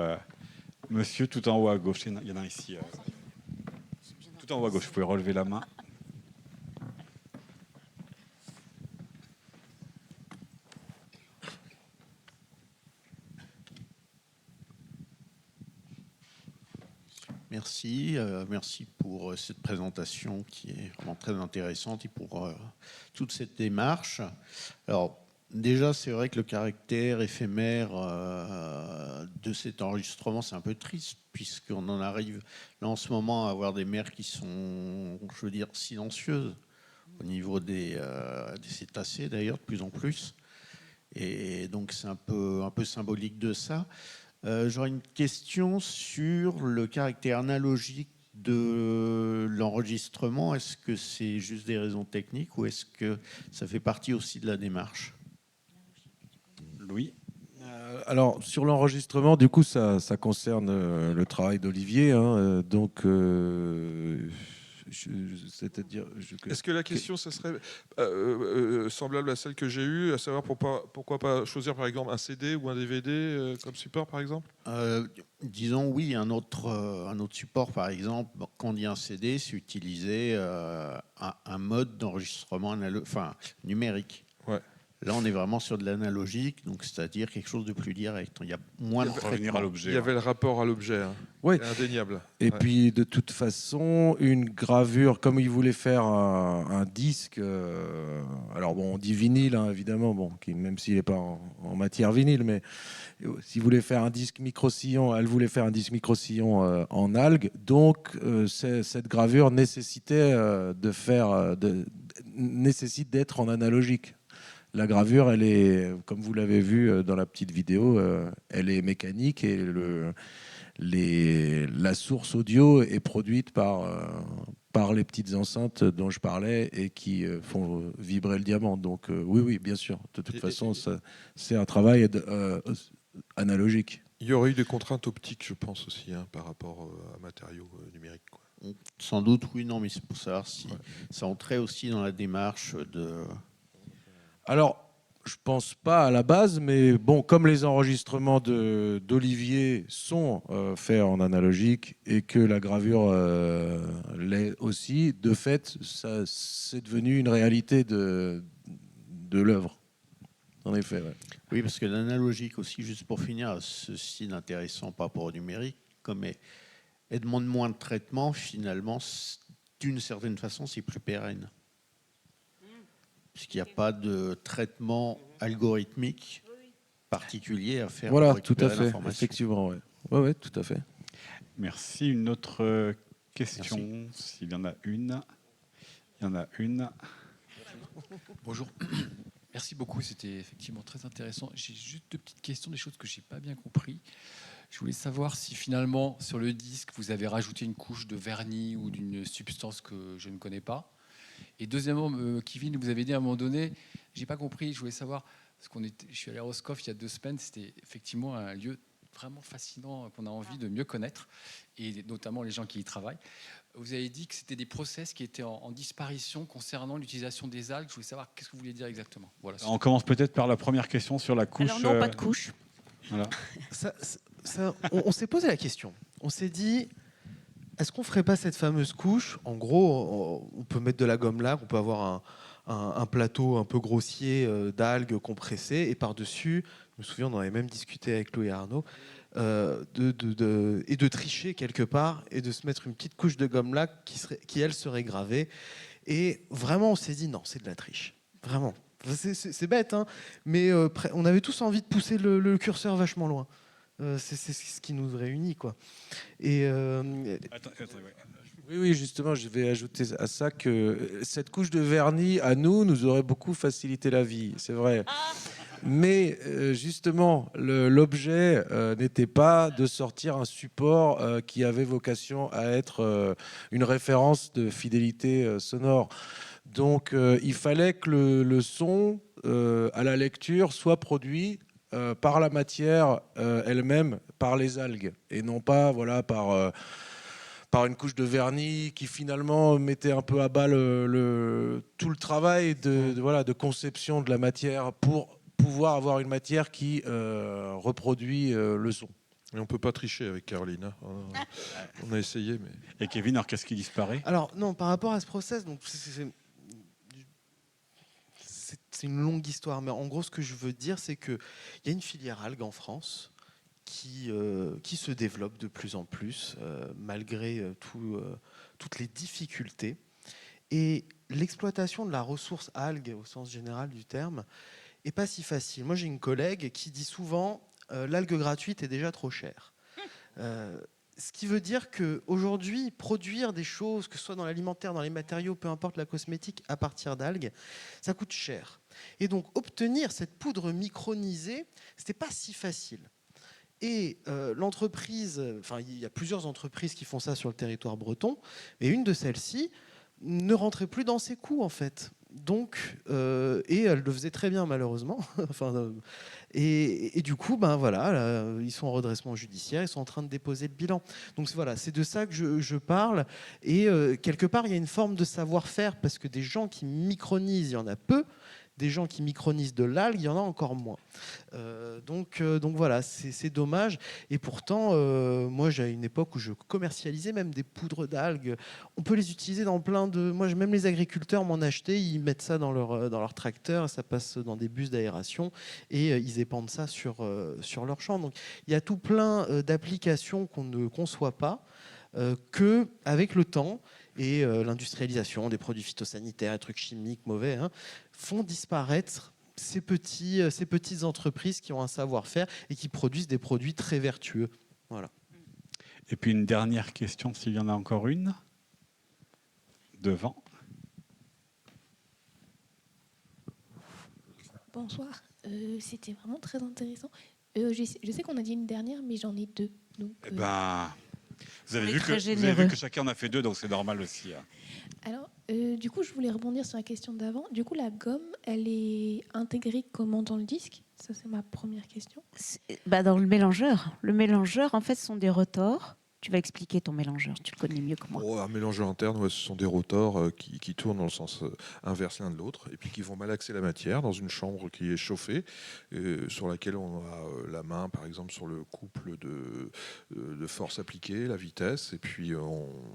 Monsieur, tout en haut à gauche. Il y en a ici. Tout en haut à gauche, vous pouvez relever la main. Merci, merci pour cette présentation qui est vraiment très intéressante et pour toute cette démarche. Alors déjà, c'est vrai que le caractère éphémère de cet enregistrement, c'est un peu triste puisqu'on en arrive là en ce moment à avoir des mers qui sont, je veux dire, silencieuses au niveau des cétacés d'ailleurs de plus en plus. Et donc c'est un peu symbolique de ça. J'aurais une question sur le caractère analogique de l'enregistrement. Est-ce que c'est juste des raisons techniques ou est-ce que ça fait partie aussi de la démarche? Louis? Alors, sur l'enregistrement, du coup, ça concerne le travail d'Olivier. C'est-à-dire... Est-ce que la question, ça serait semblable à celle que j'ai eue, à savoir pourquoi pas choisir par exemple un CD ou un DVD comme support par exemple? Disons oui, un autre support par exemple. Quand on dit un CD, c'est utiliser un mode d'enregistrement numérique. Ouais. Là, on est vraiment sur de l'analogique, donc c'est-à-dire quelque chose de plus direct. Il y a moins de revenir à l'objet. Il y avait le rapport à l'objet, oui. Indéniable. Et puis, de toute façon, une gravure, comme il voulait faire un disque, alors bon, on dit vinyle, évidemment, même s'il n'est pas en matière vinyle, mais s'il voulait faire un disque micro-sillon, elle voulait faire un disque micro-sillon en algues, donc cette gravure nécessite d'être en analogique. La gravure, elle est, comme vous l'avez vu dans la petite vidéo, elle est mécanique et la source audio est produite par les petites enceintes dont je parlais et qui font vibrer le diamant. Donc oui, bien sûr. De toute façon, c'est un travail analogique. Il y aurait eu des contraintes optiques, je pense aussi, par rapport à matériaux numériques, quoi. Sans doute, oui, non, mais c'est pour savoir si ça entrait aussi dans la démarche de... Alors, je pense pas à la base, mais bon, comme les enregistrements d'Olivier sont faits en analogique et que la gravure l'est aussi, de fait, ça, c'est devenu une réalité de l'œuvre. En effet, ouais. Oui, parce que l'analogique aussi, juste pour finir, a ceci d'intéressant par rapport au numérique, comme elle demande moins de traitement, finalement, d'une certaine façon, c'est plus pérenne. Puisqu'il n'y a pas de traitement algorithmique particulier à faire. Voilà, pour tout à récupérer fait, effectivement, ouais. Ouais, tout à fait. Merci. Une autre question, s'il y en a une. Il y en a une. Bonjour. Merci beaucoup, c'était effectivement très intéressant. J'ai juste deux petites questions, des choses que je n'ai pas bien compris. Je voulais savoir si finalement, sur le disque, vous avez rajouté une couche de vernis ou d'une substance que je ne connais pas. Et deuxièmement, Kevin, vous avez dit à un moment donné, je n'ai pas compris, je voulais savoir, parce je suis allé à Roscoff il y a 2 semaines, c'était effectivement un lieu vraiment fascinant qu'on a envie de mieux connaître, et notamment les gens qui y travaillent. Vous avez dit que c'était des process qui étaient en disparition concernant l'utilisation des algues. Je voulais savoir qu'est-ce que vous vouliez dire exactement. Voilà. On commence peut-être par la première question sur la couche. Alors non, pas de couche. Voilà. On s'est posé la question. On s'est dit, est-ce qu'on ferait pas cette fameuse couche ? En gros, on peut mettre de la gomme laque, on peut avoir un plateau un peu grossier d'algues compressées, et par-dessus, je me souviens, on en avait même discuté avec Chloé et Arnaud, et de tricher quelque part et de se mettre une petite couche de gomme laque qui elle serait gravée. Et vraiment, on s'est dit non, c'est de la triche. Vraiment. C'est bête, hein, mais on avait tous envie de pousser le curseur vachement loin. C'est ce qui nous réunit, quoi. Et Attends, ouais. Oui, justement, je vais ajouter à ça que cette couche de vernis, à nous aurait beaucoup facilité la vie, c'est vrai. Mais justement, l'objet n'était pas de sortir un support qui avait vocation à être une référence de fidélité sonore. Donc, il fallait que le son à la lecture soit produit par la matière elle-même, par les algues, et non pas par une couche de vernis qui finalement mettait un peu à bas tout le travail de conception de la matière pour pouvoir avoir une matière qui reproduit le son. Et on ne peut pas tricher avec Caroline. Hein. On a essayé. Mais... Et Kevin, alors qu'est-ce qui disparaît ? Alors non, par rapport à ce process, donc c'est une longue histoire, mais en gros, ce que je veux dire, c'est qu'il y a une filière algue en France qui se développe de plus en plus, malgré toutes les difficultés. Et l'exploitation de la ressource algue, au sens général du terme, n'est pas si facile. Moi, j'ai une collègue qui dit souvent l'algue gratuite est déjà trop chère. Ce qui veut dire qu'aujourd'hui, produire des choses, que ce soit dans l'alimentaire, dans les matériaux, peu importe la cosmétique, à partir d'algues, ça coûte cher. Et donc, obtenir cette poudre micronisée, ce n'était pas si facile. Et l'entreprise, enfin, il y a plusieurs entreprises qui font ça sur le territoire breton, et une de celles-ci ne rentrait plus dans ses coûts, en fait. Donc, et elle le faisait très bien, malheureusement. Et du coup, ben voilà, là, ils sont en redressement judiciaire, ils sont en train de déposer le bilan. Donc voilà, c'est de ça que je parle. Et quelque part, il y a une forme de savoir-faire, parce que des gens qui micronisent, il y en a peu. Des gens qui micronisent de l'algue, il y en a encore moins. Donc voilà, c'est dommage. Et pourtant, moi, j'ai une époque où je commercialisais même des poudres d'algues. On peut les utiliser dans plein de... Moi, même les agriculteurs m'en achetaient, ils mettent ça dans leur tracteur, ça passe dans des bus d'aération, et ils épandent ça sur leur champ. Donc il y a tout plein d'applications qu'on ne conçoit pas, qu'avec le temps et l'industrialisation des produits phytosanitaires, des trucs chimiques mauvais, hein, font disparaître ces petites entreprises qui ont un savoir-faire et qui produisent des produits très vertueux. Voilà. Et puis une dernière question, s'il y en a encore une. Devant. Bonsoir. C'était vraiment très intéressant. Je sais qu'on a dit une dernière, mais j'en ai 2. Donc, Eh ben, vous avez On est vu très que généreux. chacun en a fait 2, donc c'est normal aussi. Hein. Alors, du coup, je voulais rebondir sur la question d'avant. Du coup, la gomme, elle est intégrée comment dans le disque? Ça, c'est ma première question. Dans le mélangeur. Le mélangeur, en fait, ce sont des rotors. Tu vas expliquer ton mélangeur, tu le connais mieux que moi. Un mélangeur interne, ouais, ce sont des rotors qui tournent dans le sens inverse l'un de l'autre et puis qui vont malaxer la matière dans une chambre qui est chauffée, sur laquelle on a la main, par exemple, sur le couple de force appliquée, la vitesse, et puis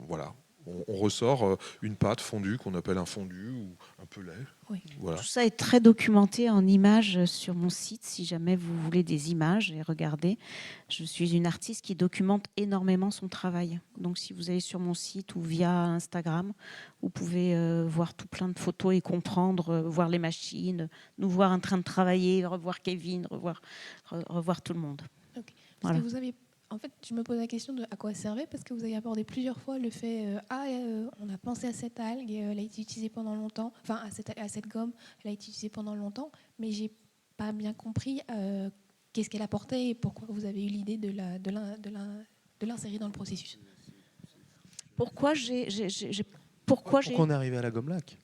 voilà. On ressort une pâte fondue qu'on appelle un fondu ou un pellet. Oui. Voilà. Tout ça est très documenté en images sur mon site, si jamais vous voulez des images et regardez. Je suis une artiste qui documente énormément son travail. Donc si vous allez sur mon site ou via Instagram, vous pouvez voir tout plein de photos et comprendre, voir les machines, nous voir en train de travailler, revoir Kevin, revoir tout le monde. Okay. Parce Voilà. que vous avez... En fait, je me pose la question de à quoi ça servait, parce que vous avez abordé plusieurs fois le fait on a pensé à cette algue, elle a été utilisée pendant longtemps, enfin à cette gomme, elle a été utilisée pendant longtemps, mais j'ai pas bien compris qu'est-ce qu'elle apportait et pourquoi vous avez eu l'idée de l'insérer dans le processus. Pourquoi on est arrivé à la gomme lac?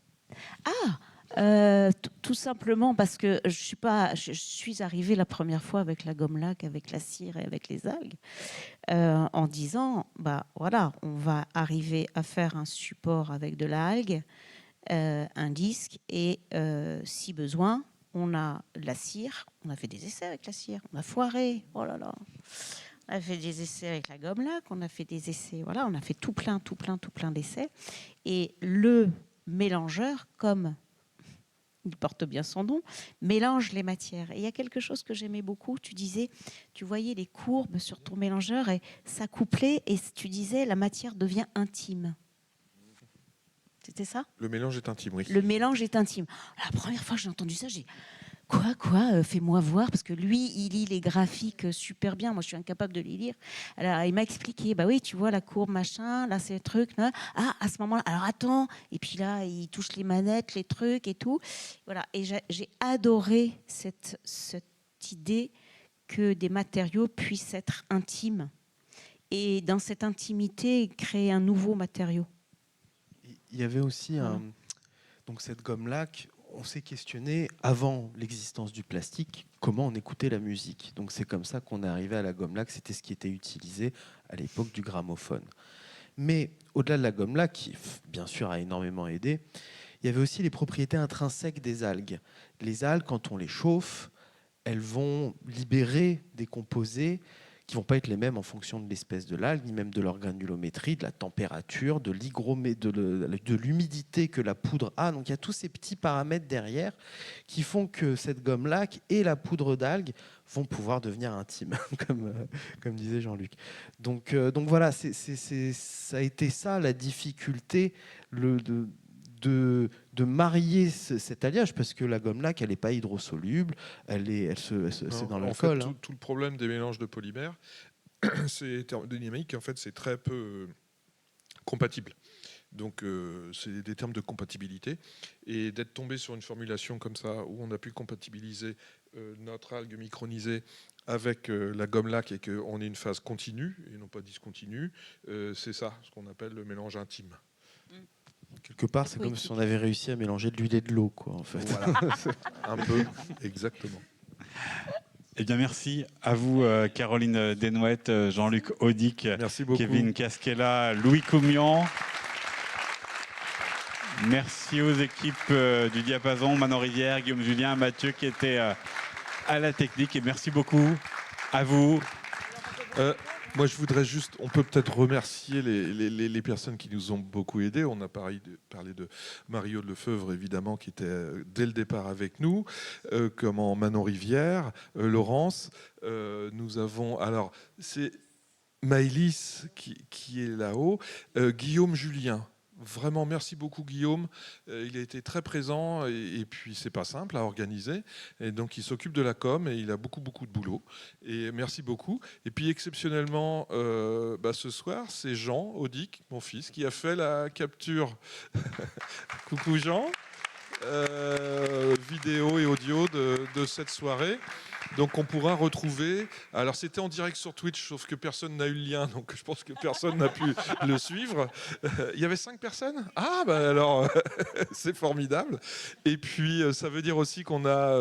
Tout simplement parce que je suis arrivée la première fois avec la gomme lac, avec la cire et avec les algues, en disant voilà, on va arriver à faire un support avec de l'algue, un disque, et si besoin, on a la cire. On a fait des essais avec la cire, on a foiré, oh là là. On a fait des essais avec la gomme lac, on a fait des essais, voilà, on a fait tout plein d'essais. Et le mélangeur, comme il porte bien son nom, mélange les matières. Et il y a quelque chose que j'aimais beaucoup. Tu disais, tu voyais les courbes sur ton mélangeur et ça couplait, et tu disais, la matière devient intime. C'était ça? Le mélange est intime, oui. Le mélange est intime. La première fois que j'ai entendu ça, j'ai Quoi fais-moi voir, parce que lui, il lit les graphiques super bien. Moi, je suis incapable de les lire. Alors, il m'a expliqué, oui, tu vois la courbe, machin, là, c'est le truc. Là. Ah, à ce moment-là, alors attends. Et puis là, il touche les manettes, les trucs et tout. Voilà. Et j'ai adoré cette idée que des matériaux puissent être intimes. Et dans cette intimité, créer un nouveau matériau. Il y avait aussi donc cette gomme lac. On s'est questionné, avant l'existence du plastique, comment on écoutait la musique. Donc c'est comme ça qu'on est arrivé à la gomme lac. C'était ce qui était utilisé à l'époque du gramophone. Mais au-delà de la gomme lac, qui bien sûr a énormément aidé, il y avait aussi les propriétés intrinsèques des algues. Les algues, quand on les chauffe, elles vont libérer des composés qui ne vont pas être les mêmes en fonction de l'espèce de l'algue, ni même de leur granulométrie, de la température, de l'humidité que la poudre a. Donc il y a tous ces petits paramètres derrière qui font que cette gomme lac et la poudre d'algue vont pouvoir devenir intimes, comme disait Jean-Luc. Donc voilà, ça a été ça la difficulté de marier cet alliage, parce que la gomme lac, elle n'est pas hydrosoluble, c'est dans l'alcool. Tout le problème des mélanges de polymères, c'est thermodynamique, en fait, c'est très peu compatible. Donc, c'est des termes de compatibilité. Et d'être tombé sur une formulation comme ça, où on a pu compatibiliser notre algue micronisée avec la gomme lac et qu'on ait une phase continue et non pas discontinue, c'est ça, ce qu'on appelle le mélange intime. Quelque part, c'est comme si on avait réussi à mélanger de l'huile et de l'eau, quoi, en fait. Voilà. Un peu, exactement. Eh bien, merci à vous, Caroline Desnouettes, Jean-Luc Audic, Kevin Casquella, Louis Coumian. Merci aux équipes du Diapason, Manon Rivière, Guillaume Julien, Mathieu qui étaient à la technique. Et merci beaucoup à vous. Moi, je voudrais juste, on peut peut-être remercier les personnes qui nous ont beaucoup aidés. On a parlé de Mario de Lefebvre, évidemment, qui était dès le départ avec nous, comme Manon Rivière, Laurence. Nous avons, alors, c'est Maëlys qui est là-haut, Guillaume Julien. Vraiment, merci beaucoup Guillaume. Il a été très présent et puis c'est pas simple à organiser. Et donc il s'occupe de la com et il a beaucoup de boulot. Et merci beaucoup. Et puis exceptionnellement, ce soir, c'est Jean Audic, mon fils, qui a fait la capture. Coucou Jean. Vidéo et audio de cette soirée. Donc on pourra retrouver. Alors c'était en direct sur Twitch, sauf que personne n'a eu le lien, donc je pense que personne n'a pu le suivre. Il y avait 5 personnes. Ah bah alors c'est formidable. Et puis ça veut dire aussi qu'on a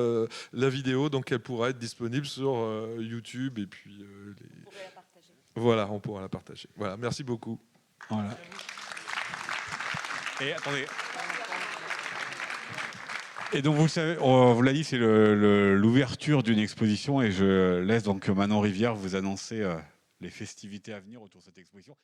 la vidéo, donc elle pourra être disponible sur YouTube et puis voilà, on pourra la partager. Voilà, merci beaucoup. Voilà. Et attendez. Et donc vous le savez, on vous l'a dit, c'est l'ouverture d'une exposition et je laisse donc Manon Rivière vous annoncer les festivités à venir autour de cette exposition.